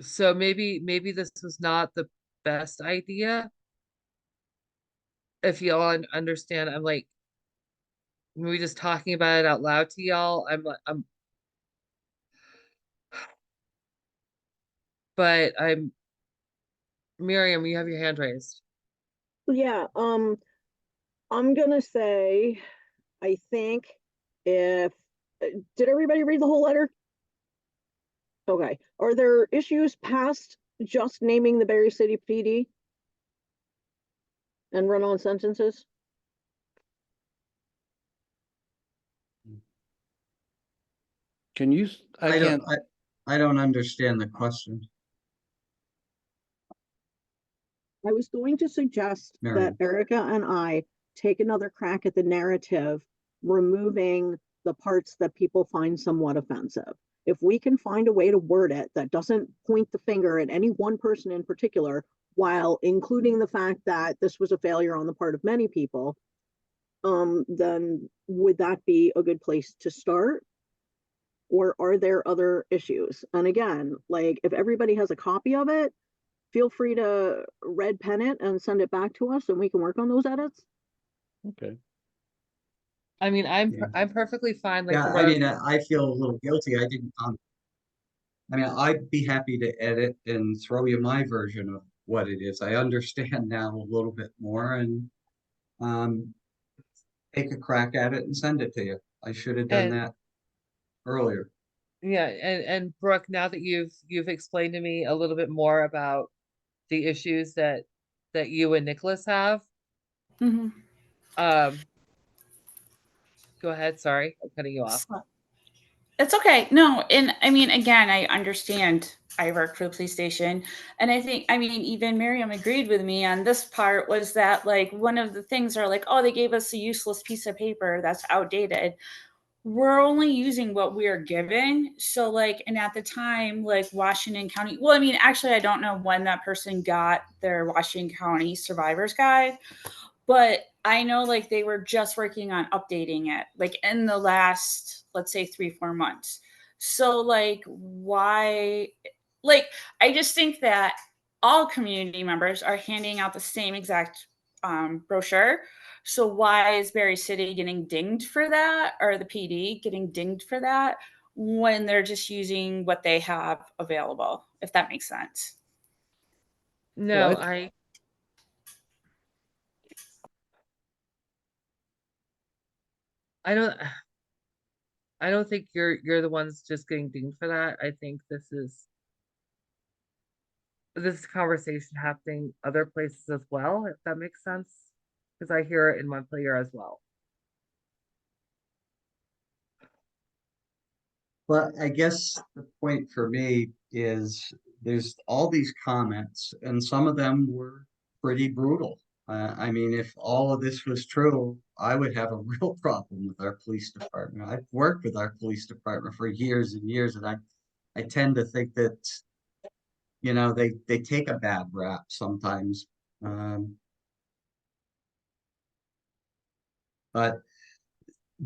[SPEAKER 2] So maybe this was not the best idea. If y'all understand, I'm like maybe just talking about it out loud to y'all. But I'm Miriam, you have your hand raised.
[SPEAKER 5] Yeah, I'm gonna say, I think if, did everybody read the whole letter? Okay, are there issues past just naming the Barre City PD and run-on sentences?
[SPEAKER 3] Can you, I can't,
[SPEAKER 1] I don't understand the question,
[SPEAKER 5] I was going to suggest that
[SPEAKER 1] Marion.
[SPEAKER 5] Erica and I take another crack at the narrative, removing the parts that people find somewhat offensive. If we can find a way to word it that doesn't point the finger at any one person in particular, while including the fact that this was a failure on the part of many people, then would that be a good place to start? Or are there other issues? And again, like if everybody has a copy of it, feel free to red pen it and send it back to us and we can work on those edits.
[SPEAKER 3] okay.
[SPEAKER 2] I mean,
[SPEAKER 1] Yeah.
[SPEAKER 2] I'm perfectly fine like
[SPEAKER 1] Yeah,
[SPEAKER 2] the
[SPEAKER 1] I
[SPEAKER 2] way
[SPEAKER 1] mean, I feel a little guilty. I didn't. I mean, I'd be happy to edit and throw you my version of what it is. I understand now a little bit more, and um, take a crack at it and send it to you. I should have done
[SPEAKER 2] and
[SPEAKER 1] that earlier.
[SPEAKER 2] yeah, and Brooke, now that you've explained to me a little bit more about the issues that you and Nicholas have.
[SPEAKER 4] Mhm.
[SPEAKER 2] Go ahead, sorry, I'm cutting you off.
[SPEAKER 4] It's okay. No, and I mean, again, I understand. I work for the police station, and I think, I mean, even Miriam agreed with me on this part, was that like one of the things are like, oh, they gave us a useless piece of paper that's outdated. We're only using what we are given. So like, and at the time, like Washington County, well, I mean, actually, I don't know when that person got their Washington County survivor's guide, but I know like they were just working on updating it like in the last, let's say 3-4 months. So like why, like I just think that all community members are handing out the same exact brochure. So why is Barre City getting dinged for that, or the PD getting dinged for that, when they're just using what they have available, if that makes sense?
[SPEAKER 2] No,
[SPEAKER 3] Well,
[SPEAKER 2] I don't I don't think you're the ones just getting dinged for that. I think this is conversation happening other places as well, if that makes sense. Because I hear it in Montpelier as well.
[SPEAKER 1] But I guess the point for me is there's all these comments, and some of them were pretty brutal. I mean, if all of this was true, I would have a real problem with our police department. I've worked with our police department for years and years, and I tend to think that, they take a bad rap sometimes. Um, but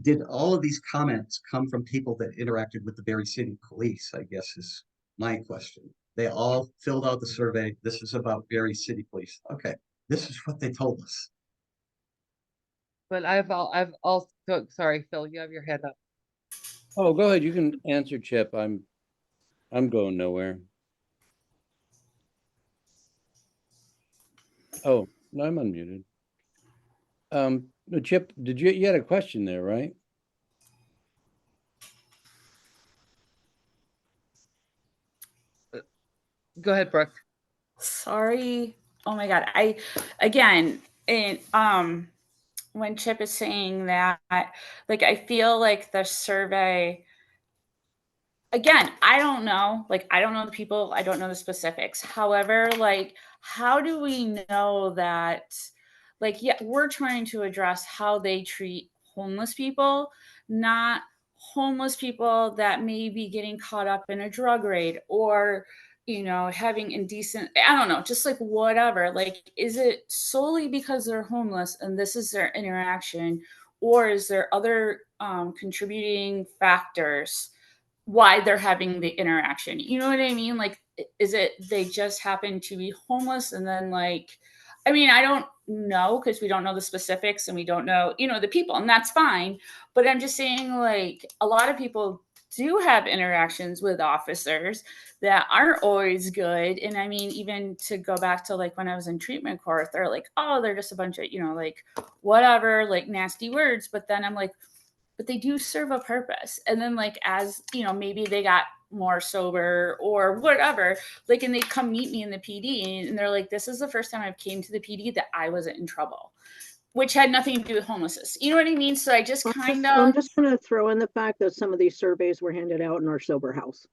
[SPEAKER 1] did all of these comments come from people that interacted with the Barre City Police, I guess is my question. They all filled out the survey. This is about Barre City Police. Okay, this is what they told us.
[SPEAKER 2] But I've also, sorry, Phil, you have your hand up.
[SPEAKER 3] oh, go ahead. You can answer, Chip. I'm going nowhere. Oh, no, I'm unmuted. No, Chip, you had a question there, right?
[SPEAKER 2] Go ahead, Brooke.
[SPEAKER 4] Sorry. Oh my God. I, again, and when Chip is saying that, like I feel like the survey, again, I don't know. Like I don't know the people, I don't know the specifics. However, like how do we know that, like, yeah, we're trying to address how they treat homeless people, not homeless people that may be getting caught up in a drug raid, or having indecent, I don't know, just like whatever. Like, is it solely because they're homeless and this is their interaction, or is there other contributing factors why they're having the interaction? You know what I mean? Like, is it they just happen to be homeless, and then like, I mean, I don't know, because we don't know the specifics and we don't know, the people, and that's fine. But I'm just saying, like, a lot of people do have interactions with officers that aren't always good. And I mean, even to go back to like when I was in treatment court, they're like, oh, they're just a bunch of, like whatever, like nasty words. But then I'm like, but they do serve a purpose. And then like, as maybe they got more sober or whatever, like, and they come meet me in the PD, and they're like, this is the first time I've came to the PD that I wasn't in trouble, which had nothing to do with homelessness. You know what I mean? So I just
[SPEAKER 5] I'm just going to throw in the fact that some of these surveys were handed out in our sober house.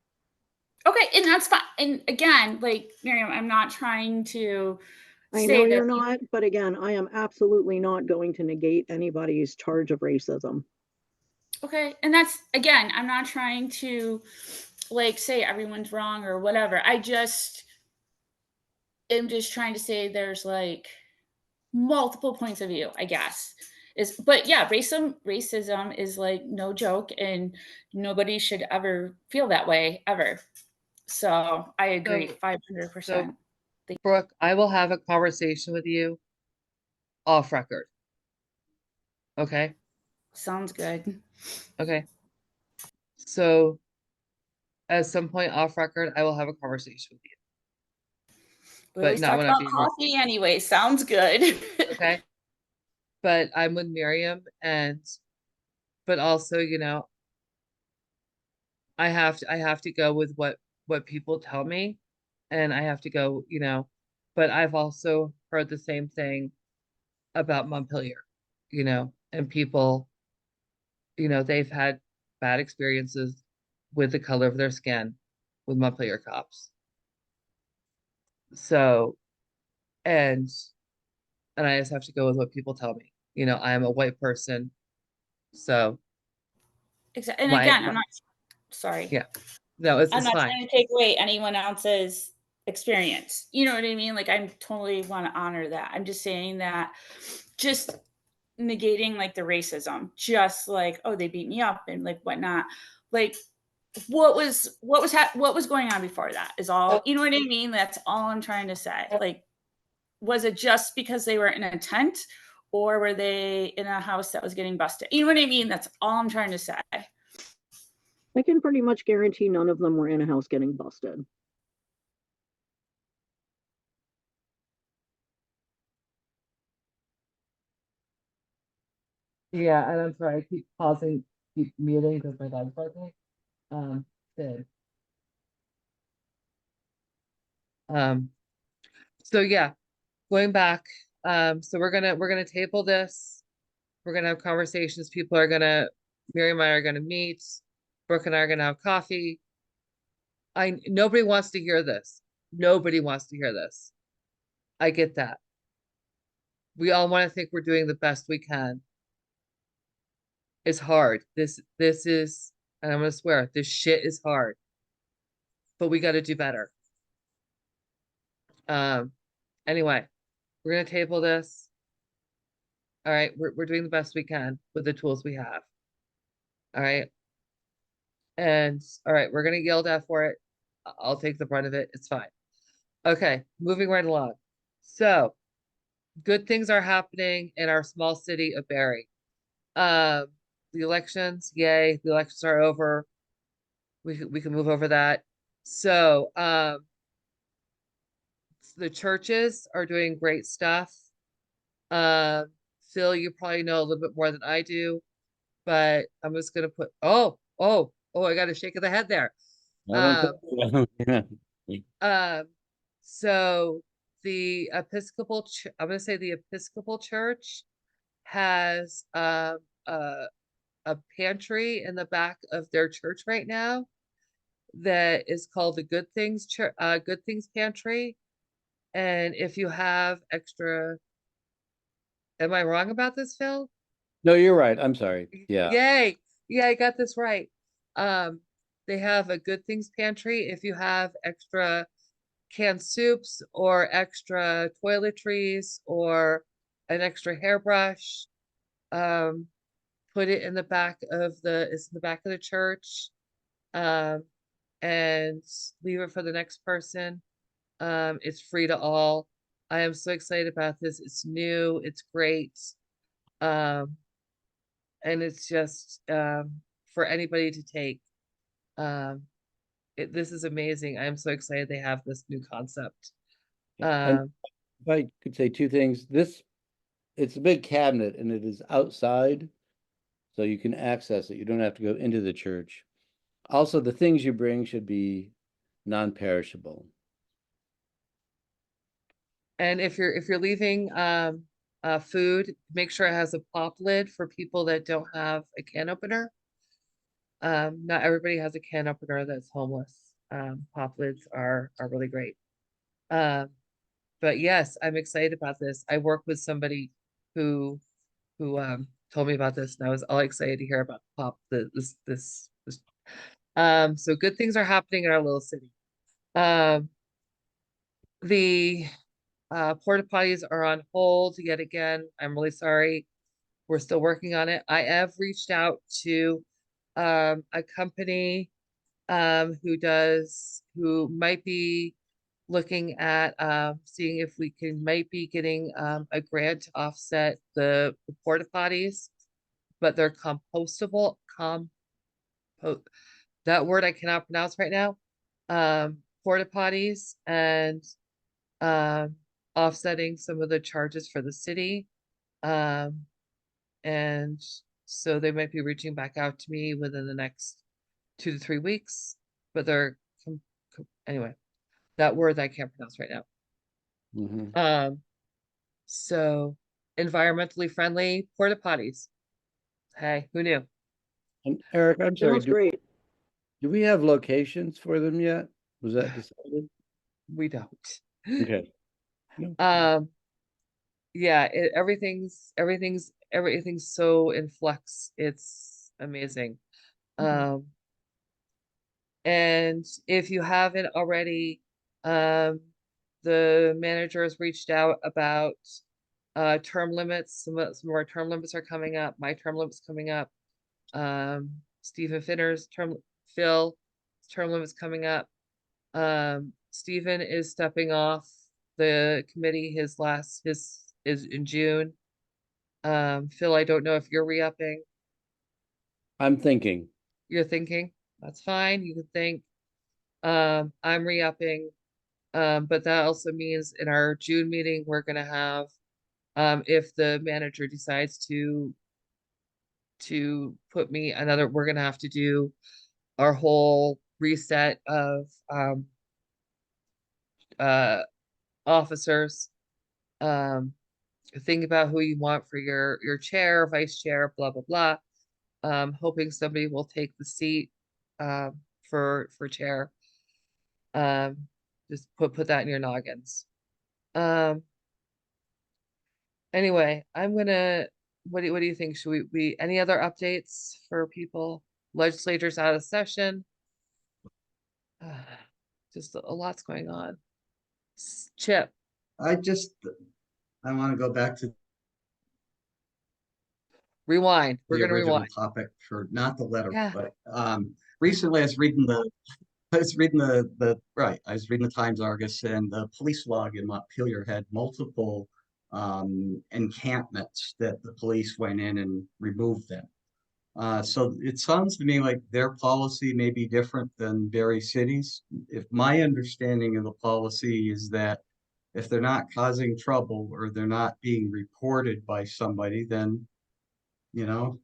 [SPEAKER 4] Okay, and that's fine. And again, like Miriam, I'm not trying to
[SPEAKER 5] I know you're not, but again, I am absolutely not going to negate anybody's charge of racism.
[SPEAKER 4] Okay, and that's, again, I'm not trying to like say everyone's wrong or whatever. I just am just trying to say there's like multiple points of view, I guess. But yeah, racism is like no joke, and nobody should ever feel that way ever. So I agree, 500%.
[SPEAKER 2] So Brooke, I will have a conversation with you off record. Okay.
[SPEAKER 4] Sounds good.
[SPEAKER 2] Okay. So at some point off record, I will have a conversation with you.
[SPEAKER 4] We
[SPEAKER 2] But
[SPEAKER 4] always
[SPEAKER 2] not
[SPEAKER 4] talk
[SPEAKER 2] when I'm
[SPEAKER 4] about
[SPEAKER 2] being
[SPEAKER 4] coffee anyway. Sounds good.
[SPEAKER 2] okay. But I'm with Miriam, but also, I have to go with what people tell me, and I have to go, but I've also heard the same thing about Montpelier, and people, they've had bad experiences with the color of their skin with Montpelier cops. So, and I just have to go with what people tell me. I am a white person, so
[SPEAKER 4] Exactly. And
[SPEAKER 2] my,
[SPEAKER 4] again,
[SPEAKER 2] my
[SPEAKER 4] I'm not sorry.
[SPEAKER 2] yeah, no, it's,
[SPEAKER 4] I'm
[SPEAKER 2] it's
[SPEAKER 4] not
[SPEAKER 2] fine.
[SPEAKER 4] trying to take away anyone else's experience. You know what I mean? Like I'm totally want to honor that. I'm just saying that just negating like the racism, just like, oh, they beat me up and like whatnot. Like what was going on before that is all, you know what I mean? That's all I'm trying to say. Like, was it just because they were in a tent or were they in a house that was getting busted? You know what I mean? That's all I'm trying to say.
[SPEAKER 5] I can pretty much guarantee none of them were in a house getting busted.
[SPEAKER 2] Yeah, and I'm sorry, I keep pausing, keep muting because my dog's barking. Sid. Um, so yeah, going back, so we're gonna table this. We're gonna have conversations. Mary and I are gonna meet. Brooke and I are gonna have coffee. Nobody wants to hear this. Nobody wants to hear this. I get that. We all want to think we're doing the best we can. It's hard. This is, and I'm gonna swear, this shit is hard. But we gotta do better. Anyway, we're gonna table this. All right, we're doing the best we can with the tools we have. All right. And all right, we're gonna get yelled at for it. I'll take the brunt of it. It's fine. Okay, moving right along. So good things are happening in our small city of Barre. The elections, yay, the elections are over. We can move over that. So the churches are doing great stuff. Phil, you probably know a little bit more than I do, but I'm just gonna put I got a shake of the head there.
[SPEAKER 3] I don't think so.
[SPEAKER 2] So the I'm gonna say the Episcopal Church has a pantry in the back of their church right now that is called the Good Things Pantry. And if you have extra, am I wrong about this, Phil?
[SPEAKER 3] No, you're right. I'm sorry. Yeah.
[SPEAKER 2] Yay. Yeah, I got this right. Um, they have a Good Things Pantry. If you have extra canned soups or extra toiletries or an extra hairbrush, put it in the back of the church, and leave it for the next person. It's free to all. I am so excited about this. It's new, it's great. And it's just for anybody to take. This is amazing. I'm so excited they have this new concept.
[SPEAKER 3] And if I could say two things, it's a big cabinet and it is outside, so you can access it. You don't have to go into the church. Also, the things you bring should be non-perishable.
[SPEAKER 2] And if you're leaving food, make sure it has a pop lid for people that don't have a can opener. Not everybody has a can opener that's homeless. Pop lids are really great. But yes, I'm excited about this. I work with somebody who told me about this, and I was all excited to hear about this. So good things are happening in our little city. The porta potties are on hold yet again. I'm really sorry. We're still working on it. I have reached out to a company who might be looking at seeing if we might be getting a grant to offset the porta potties, but they're compostable. That word I cannot pronounce right now. Porta potties and offsetting some of the charges for the city. And so they might be reaching back out to me within the next 2 to 3 weeks, but anyway, that word I can't pronounce right now.
[SPEAKER 3] Mhm.
[SPEAKER 2] So environmentally friendly porta potties. Hey, who knew?
[SPEAKER 3] And Eric, I'm sorry,
[SPEAKER 5] Sounds great.
[SPEAKER 3] do we have locations for them yet? Was that decided?
[SPEAKER 2] We don't.
[SPEAKER 3] Okay. No.
[SPEAKER 2] Yeah, everything's so in flux. It's amazing. And if you haven't already, the manager has reached out about term limits. Some of our term limits are coming up. My term limit's coming up. Stephen Finner's Phil's term limit's coming up. Stephen is stepping off the committee. His is in June. Phil, I don't know if you're re-upping.
[SPEAKER 3] I'm thinking.
[SPEAKER 2] You're thinking, that's fine. You can think. I'm re-upping. But that also means in our June meeting, we're gonna have, if the manager decides to put me another, we're gonna have to do our whole reset of uh officers. Think about who you want for your chair, vice chair, blah blah blah. Hoping somebody will take the seat for chair. Just put that in your noggins. Anyway, I'm gonna, what do you think? Should we any other updates for people? Legislature's out of session. Just a lot's going on. Chip,
[SPEAKER 1] I want to go back to
[SPEAKER 2] rewind. We're
[SPEAKER 1] the
[SPEAKER 2] gonna
[SPEAKER 1] original
[SPEAKER 2] rewind.
[SPEAKER 1] topic for not the letter,
[SPEAKER 2] Yeah.
[SPEAKER 1] but recently I was reading I was reading the Times Argus, and the police log in Montpelier had multiple encampments that the police went in and removed them. So it sounds to me like their policy may be different than Barre City's. If my understanding of the policy is that if they're not causing trouble or they're not being reported by somebody, then, you know,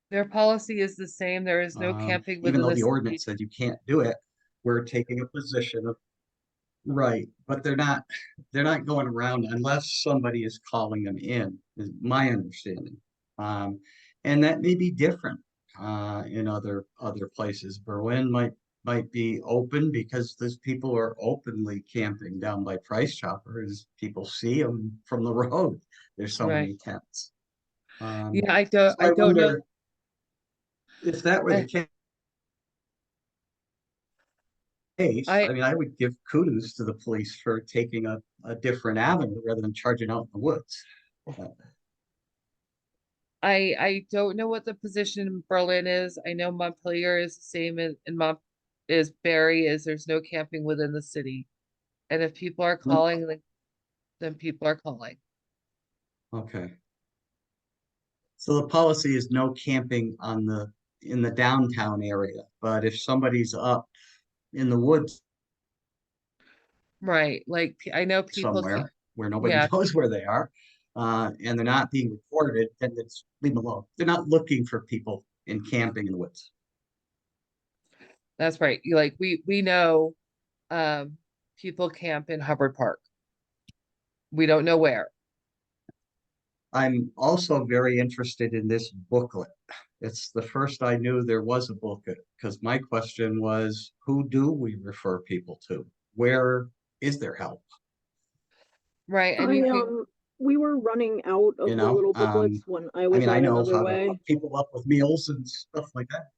[SPEAKER 2] Their policy is the same. There is no camping
[SPEAKER 1] even
[SPEAKER 2] within
[SPEAKER 1] though
[SPEAKER 2] the
[SPEAKER 1] the
[SPEAKER 2] city.
[SPEAKER 1] ordinance says you can't do it, we're taking a position of right, but they're not going around unless somebody is calling them in, is my understanding. Um, and that may be different in other places. Berlin might be open because those people are openly camping down by Price Chopper as people see them from the road. There's so
[SPEAKER 2] Right.
[SPEAKER 1] many tents.
[SPEAKER 2] Yeah,
[SPEAKER 1] So
[SPEAKER 2] I
[SPEAKER 1] I
[SPEAKER 2] don't know.
[SPEAKER 1] wonder if that were the case.
[SPEAKER 2] I
[SPEAKER 1] I mean, I would give kudos to the police for taking a different avenue rather than charging out in the woods.
[SPEAKER 2] I don't know what the position in Berlin is. I know Montpelier is the same in is Barry is there's no camping within the city. And if people are calling, then people are calling.
[SPEAKER 1] Okay. So the policy is no camping in the downtown area, but if somebody's up in the woods
[SPEAKER 2] Right. Like I know people
[SPEAKER 1] somewhere where nobody
[SPEAKER 2] yeah,
[SPEAKER 1] knows where they are, and they're not being reported, then it's leave them alone. They're not looking for people in camping in the woods.
[SPEAKER 2] that's right. You like we know people camp in Hubbard Park. We don't know where.
[SPEAKER 1] I'm also very interested in this booklet. It's the first I knew there was a booklet because my question was, who do we refer people to? Where is there help?
[SPEAKER 2] Right. And you can
[SPEAKER 5] We were running out
[SPEAKER 1] You
[SPEAKER 5] of the
[SPEAKER 1] know,
[SPEAKER 5] little booklets when I
[SPEAKER 1] I
[SPEAKER 5] was
[SPEAKER 1] mean, I
[SPEAKER 5] at
[SPEAKER 1] know
[SPEAKER 5] another
[SPEAKER 1] how to
[SPEAKER 5] way.
[SPEAKER 1] hook people up with meals and stuff like that.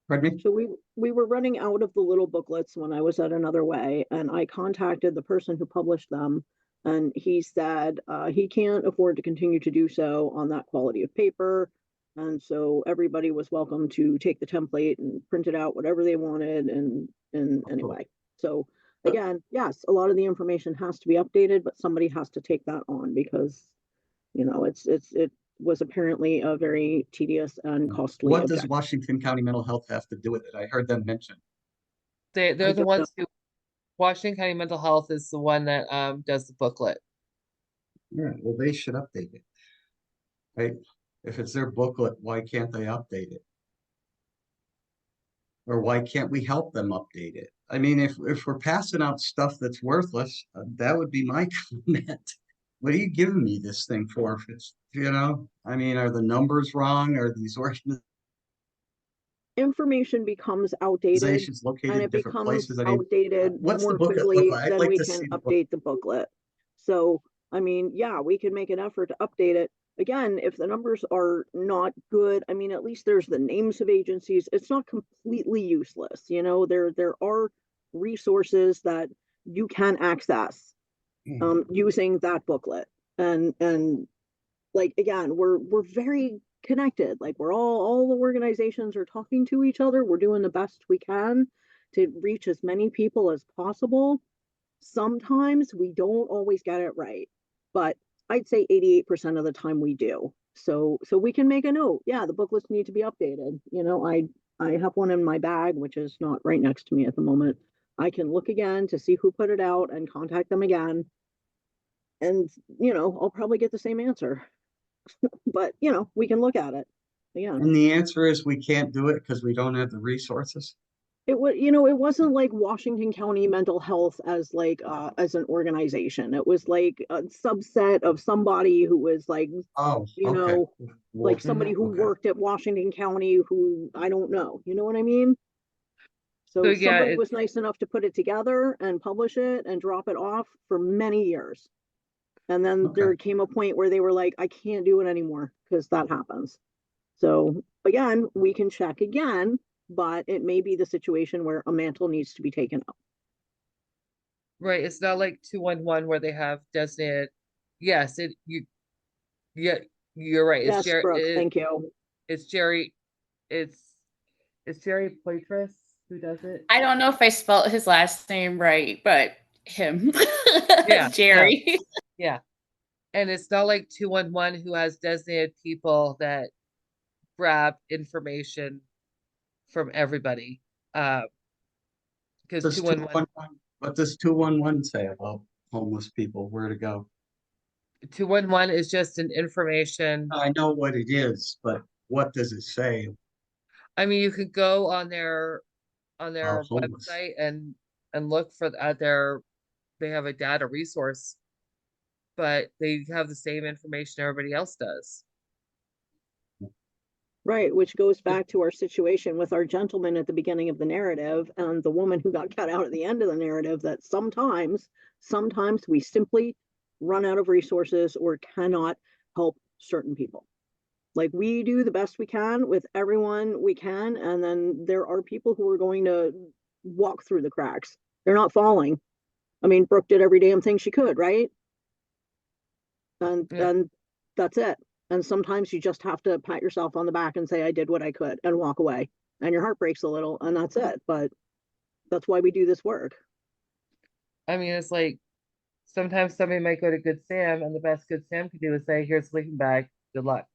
[SPEAKER 1] Pardon me?
[SPEAKER 5] So we were running out of the little booklets when I was at another way, and I contacted the person who published them, and he said he can't afford to continue to do so on that quality of paper, and so everybody was welcome to take the template and print it out whatever they wanted, and anyway. So again, yes, a lot of the information has to be updated, but somebody has to take that on because it was apparently a very tedious and costly
[SPEAKER 1] What does
[SPEAKER 5] objective.
[SPEAKER 1] Washington County Mental Health have to do with it? I heard them mention.
[SPEAKER 2] they're
[SPEAKER 5] I
[SPEAKER 2] the
[SPEAKER 5] don't know.
[SPEAKER 2] ones who Washington County Mental Health is the one that does the booklet.
[SPEAKER 1] Yeah, well, they should update it, right? If it's their booklet, why can't they update it? Or why can't we help them update it? I mean, if we're passing out stuff that's worthless, that would be my comment. What are you giving me this thing for? If it's, I mean, are the numbers wrong? Are these
[SPEAKER 5] Information becomes outdated,
[SPEAKER 1] organizations located
[SPEAKER 5] and
[SPEAKER 1] in
[SPEAKER 5] it
[SPEAKER 1] different
[SPEAKER 5] becomes
[SPEAKER 1] places? I mean,
[SPEAKER 5] outdated
[SPEAKER 1] what's the
[SPEAKER 5] more
[SPEAKER 1] booklet look
[SPEAKER 5] quickly
[SPEAKER 1] like? I'd
[SPEAKER 5] than
[SPEAKER 1] like
[SPEAKER 5] we
[SPEAKER 1] to
[SPEAKER 5] can
[SPEAKER 1] see the book.
[SPEAKER 5] update the booklet. So, I mean, yeah, we can make an effort to update it. Again, if the numbers are not good, I mean, at least there's the names of agencies. It's not completely useless. There are resources that you can access using that booklet. And like, again, we're very connected. Like, we're all the organizations are talking to each other. We're doing the best we can to reach as many people as possible. Sometimes we don't always get it right, but I'd say 88% of the time we do. So we can make a note. Yeah, the booklets need to be updated. I have one in my bag, which is not right next to me at the moment. I can look again to see who put it out and contact them again. And, I'll probably get the same answer. But, we can look at it. Yeah.
[SPEAKER 1] And the answer is we can't do it because we don't have the resources.
[SPEAKER 5] It was, it wasn't like Washington County Mental Health as as an organization. It was like a subset of somebody who was like,
[SPEAKER 1] Oh,
[SPEAKER 5] you
[SPEAKER 1] okay.
[SPEAKER 5] know,
[SPEAKER 1] Well,
[SPEAKER 5] like somebody who
[SPEAKER 1] okay.
[SPEAKER 5] worked at Washington County who I don't know. You know what I mean?
[SPEAKER 2] So
[SPEAKER 5] So
[SPEAKER 2] yeah,
[SPEAKER 5] somebody was nice enough to put it together and publish it and drop it off for many years. And then
[SPEAKER 1] Okay.
[SPEAKER 5] there came a point where they were like, I can't do it anymore because that happens. So again, we can check again, but it may be the situation where a mantle needs to be taken up.
[SPEAKER 2] right. It's not like 211 where they have designated. Yes, yeah, you're right. It's
[SPEAKER 5] Yes,
[SPEAKER 2] Jerry.
[SPEAKER 5] Brooke, thank you.
[SPEAKER 2] It's Jerry. It's Jerry Poitras who does it.
[SPEAKER 4] I don't know if I spelled his last name right, but him.
[SPEAKER 2] Yeah,
[SPEAKER 4] Jerry.
[SPEAKER 2] yeah. And it's not like 211 who has designated people that grab information from everybody. Because
[SPEAKER 1] Does
[SPEAKER 2] 211
[SPEAKER 1] what does 211 say about homeless people? Where to go?
[SPEAKER 2] 211 is just an information.
[SPEAKER 1] I know what it is, but what does it say
[SPEAKER 2] I mean, you could go on
[SPEAKER 1] about
[SPEAKER 2] their
[SPEAKER 1] homeless?
[SPEAKER 2] website and look for they have a data resource, but they have the same information everybody else does.
[SPEAKER 5] Right, which goes back to our situation with our gentleman at the beginning of the narrative and the woman who got cut out at the end of the narrative, that sometimes we simply run out of resources or cannot help certain people. Like, we do the best we can with everyone we can, and then there are people who are going to walk through the cracks. They're not falling. I mean, Brooke did every damn thing she could, right? And
[SPEAKER 2] Yeah.
[SPEAKER 5] that's it. And sometimes you just have to pat yourself on the back and say, I did what I could, and walk away. And your heart breaks a little, and that's it. But that's why we do this work.
[SPEAKER 2] I mean, it's like sometimes somebody might go to Good Sam, and the best Good Sam can do is say, "Here's a sleeping bag. Good luck."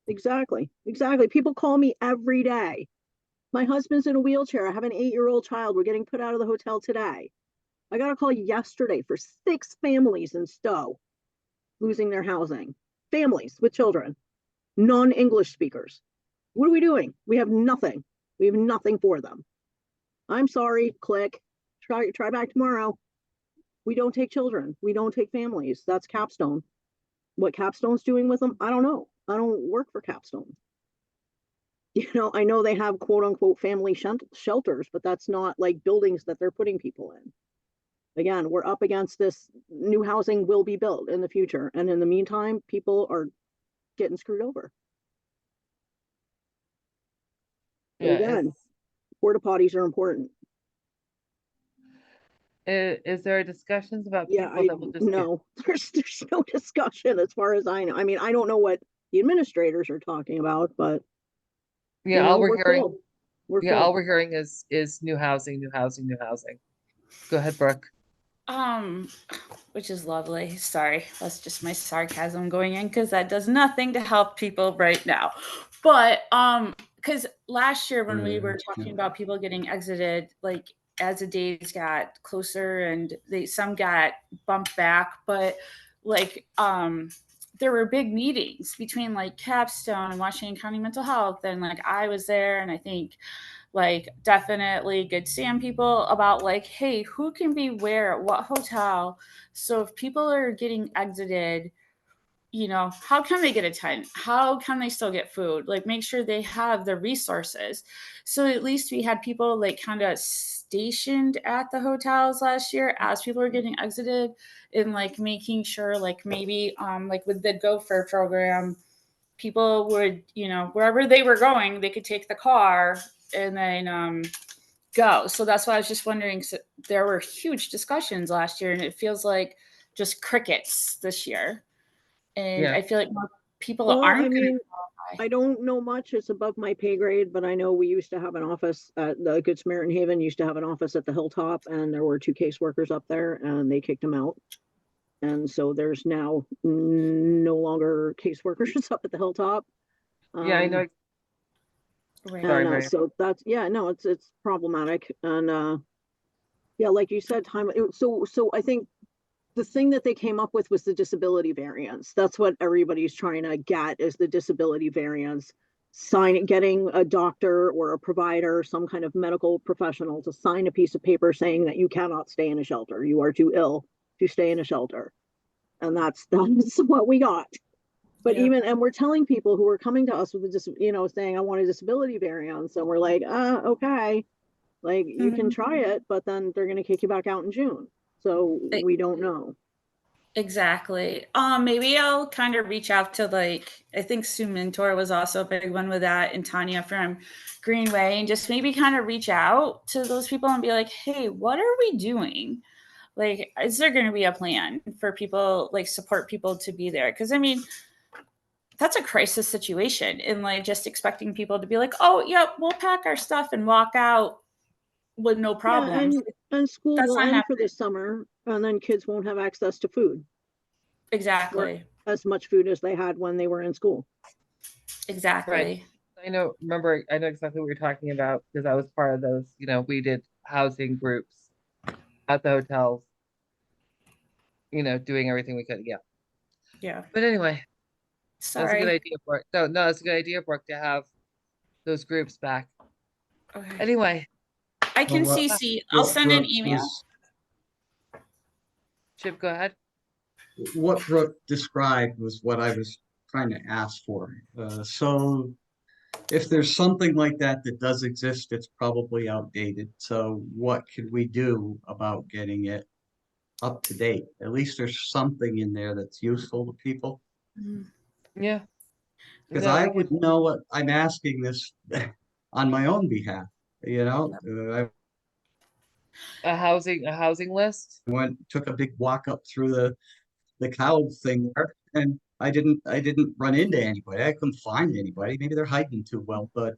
[SPEAKER 5] Exactly. Exactly. People call me every day. My husband's in a wheelchair. I have an 8-year-old child. We're getting put out of the hotel today. I got a call yesterday for 6 families in Stowe losing their housing. Families with children, non-English speakers. What are we doing? We have nothing. We have nothing for them. I'm sorry, click. Try back tomorrow. We don't take children. We don't take families. That's Capstone. What Capstone's doing with them, I don't know. I don't work for Capstone. I know they have quote unquote family shelters, but that's not like buildings that they're putting people in. Again, we're up against this. New housing will be built in the future. And in the meantime, people are getting screwed over. But
[SPEAKER 2] Yeah.
[SPEAKER 5] again, porta potties are important.
[SPEAKER 2] Is there discussions about
[SPEAKER 5] Yeah,
[SPEAKER 2] people that will just
[SPEAKER 5] no, there's no discussion as far as I know. I mean, I don't know what the administrators are talking about, but
[SPEAKER 2] yeah, all we're
[SPEAKER 5] we're
[SPEAKER 2] hearing
[SPEAKER 5] full. We're
[SPEAKER 2] yeah, all
[SPEAKER 5] full.
[SPEAKER 2] we're hearing is new housing, new housing, new housing. Go ahead, Brooke.
[SPEAKER 4] Which is lovely. Sorry, that's just my sarcasm going in because that does nothing to help people right now. But because last year when we were talking about people getting exited, like as the days got closer and some got bumped back, but like there were big meetings between like Capstone and Washington County Mental Health, and like I was there, and I think like definitely good stand people about like, hey, who can be where at what hotel? So if people are getting exited, you know, how can they get a tent? How can they still get food? Like make sure they have the resources. So at least we had people like kind of stationed at the hotels last year as people were getting exited, and like making sure like maybe like with the gopher program, people would, you know, wherever they were going, they could take the car and then go. So that's why I was just wondering, so there were huge discussions last year and it feels like just crickets this year. And
[SPEAKER 2] Yeah.
[SPEAKER 4] I feel like more people
[SPEAKER 5] Well,
[SPEAKER 4] aren't
[SPEAKER 5] I
[SPEAKER 4] going to
[SPEAKER 5] mean,
[SPEAKER 4] qualify.
[SPEAKER 5] I don't know much. It's above my pay grade, but I know we used to have an office at the Good Samaritan Haven, used to have an office at the Hilltop, and there were 2 caseworkers up there, and they kicked them out. And so there's now no longer caseworkers up at the Hilltop.
[SPEAKER 2] Yeah, I know.
[SPEAKER 4] Right.
[SPEAKER 2] Sorry,
[SPEAKER 5] And
[SPEAKER 2] Mary.
[SPEAKER 5] so that's, yeah, no, it's problematic. And yeah, like you said, so I think the thing that they came up with was the disability variance. That's what everybody's trying to get, is the disability variance. Getting a doctor or a provider, some kind of medical professional to sign a piece of paper saying that you cannot stay in a shelter. You are too ill to stay in a shelter. And that's what we got. But
[SPEAKER 4] Yeah.
[SPEAKER 5] and we're telling people who are coming to us with saying, I want a disability variance. And we're like, okay, like you can try it, but then they're going to kick you back out in June. So we don't know.
[SPEAKER 4] Exactly. Maybe I'll kind of reach out to like, I think Sue Mentor was also a big one with that, and Tanya from Greenway, and just maybe kind of reach out to those people and be like, hey, what are we doing? Like, is there going to be a plan for people, like support people to be there? Because I mean, that's a crisis situation, and like just expecting people to be like, oh, yep, we'll pack our stuff and walk out with no
[SPEAKER 5] Yeah,
[SPEAKER 4] problems.
[SPEAKER 5] and school
[SPEAKER 4] That's
[SPEAKER 5] will
[SPEAKER 4] not
[SPEAKER 5] end for
[SPEAKER 4] happening.
[SPEAKER 5] this summer, and then kids won't have access to food or
[SPEAKER 4] Exactly.
[SPEAKER 5] as much food as they had when they were in school.
[SPEAKER 2] Right.
[SPEAKER 4] Exactly.
[SPEAKER 2] I know exactly what you're talking about because I was part of those, we did housing groups at the hotels, doing everything we could. Yeah.
[SPEAKER 4] Yeah.
[SPEAKER 2] But anyway, that's a good
[SPEAKER 4] Sorry.
[SPEAKER 2] idea, Brooke. No, that's a good idea, Brooke, to have those groups back.
[SPEAKER 4] Okay.
[SPEAKER 2] Anyway,
[SPEAKER 4] I can
[SPEAKER 1] Well,
[SPEAKER 4] CC. I'll send an
[SPEAKER 1] Brooke
[SPEAKER 4] email.
[SPEAKER 2] Chip, go ahead.
[SPEAKER 1] what Brooke described was what I was trying to ask for. So if there's something like that that does exist, it's probably outdated. So what could we do about getting it up to date? At least there's something in there that's useful to people.
[SPEAKER 2] Yeah.
[SPEAKER 1] Because
[SPEAKER 2] No,
[SPEAKER 1] I
[SPEAKER 2] we could
[SPEAKER 1] would know what I'm asking this on my own behalf. I
[SPEAKER 2] a housing list.
[SPEAKER 1] took a big walk up through the cow thing there, and I didn't run into anybody. I couldn't find anybody. Maybe they're hiding too well. But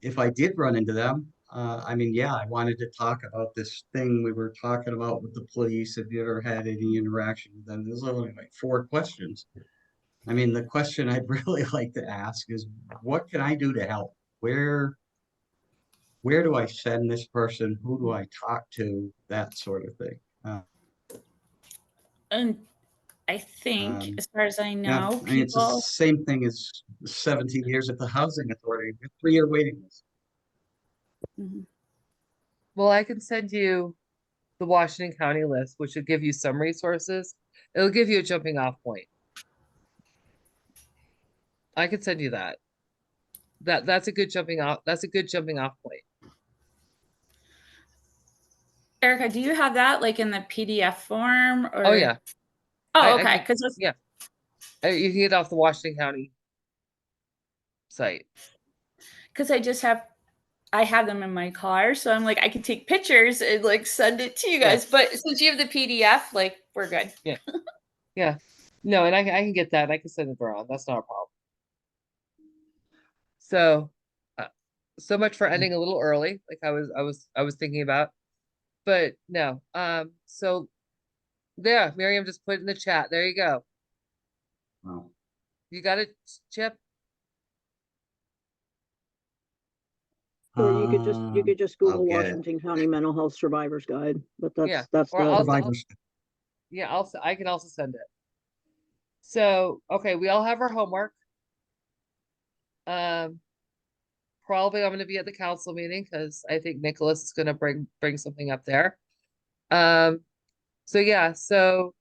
[SPEAKER 1] if I did run into them, I mean, yeah, I wanted to talk about this thing we were talking about with the police. Have you ever had any interaction with them? There's only like 4 questions. I mean, the question I'd really like to ask is, what can I do to help? Where do I send this person? Who do I talk to? That sort of thing.
[SPEAKER 4] And I think,
[SPEAKER 1] Um,
[SPEAKER 4] as far as I
[SPEAKER 1] yeah,
[SPEAKER 4] know,
[SPEAKER 1] I mean, it's the
[SPEAKER 4] people.
[SPEAKER 1] same thing as 17 years at the housing authority, 3-year waiting list.
[SPEAKER 4] Mhm.
[SPEAKER 2] Well, I can send you the Washington County list, which will give you some resources. It'll give you a jumping off point. I could send you that. That's a good jumping off. That's a good jumping off point.
[SPEAKER 4] Erica, do you have that like in the PDF form or?
[SPEAKER 2] Oh yeah.
[SPEAKER 4] Oh,
[SPEAKER 2] I
[SPEAKER 4] okay.
[SPEAKER 2] can, yeah. You can get it off the Washington County site.
[SPEAKER 4] Because I have them in my car, so I'm like, I can take pictures and like send it to you
[SPEAKER 2] Yeah.
[SPEAKER 4] guys. But since you have the PDF, like we're good.
[SPEAKER 2] Yeah. Yeah. No, and I can get that. I can send it around. That's not a problem. So, so much for ending a little early, like I was thinking about. But no. So there, Miriam just put in the chat. There you go.
[SPEAKER 1] Wow.
[SPEAKER 2] You got it, Chip?
[SPEAKER 5] Or you could just
[SPEAKER 1] I'll
[SPEAKER 5] Google
[SPEAKER 1] get it.
[SPEAKER 5] Washington County Mental Health Survivors Guide. But
[SPEAKER 2] Yeah.
[SPEAKER 5] that's
[SPEAKER 2] Or
[SPEAKER 5] the
[SPEAKER 1] Survivors.
[SPEAKER 2] yeah, I can also send it. So, okay, we all have our homework. probably I'm gonna be at the council meeting because I think Nicholas is gonna bring something up there. So yeah, so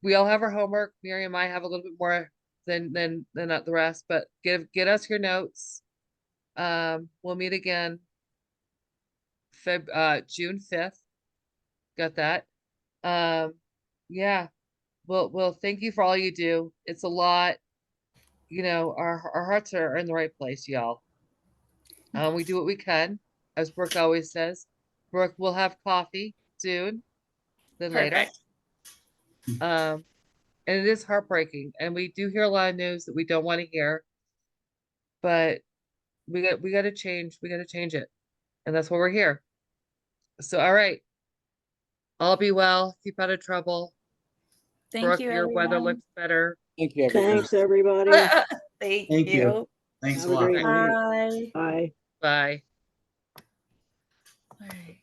[SPEAKER 2] we all have our homework. Mary and I have a little bit more than the rest, but get us your notes. We'll meet again June 5th. Got that. Yeah. Well, thank you for all you do. It's a lot. You know, our hearts are in the right place, y'all. We do what we can, as Brooke always says. Brooke will have coffee soon, then later.
[SPEAKER 4] Perfect.
[SPEAKER 2] And it is heartbreaking, and we do hear a lot of news that we don't want to hear, but we got to change. We got to change it, and that's why we're here. So, all right, all be well. Keep out of trouble.
[SPEAKER 4] Thank
[SPEAKER 2] Brooke,
[SPEAKER 4] you,
[SPEAKER 2] your weather
[SPEAKER 4] everyone.
[SPEAKER 2] looks better.
[SPEAKER 3] Thank you, everybody.
[SPEAKER 5] Thanks, everybody.
[SPEAKER 4] Thank
[SPEAKER 1] Thank you.
[SPEAKER 4] you.
[SPEAKER 1] Thanks
[SPEAKER 5] Have
[SPEAKER 1] a
[SPEAKER 5] a
[SPEAKER 1] lot.
[SPEAKER 5] great night.
[SPEAKER 4] Bye.
[SPEAKER 5] Bye.
[SPEAKER 2] Bye.
[SPEAKER 4] All right.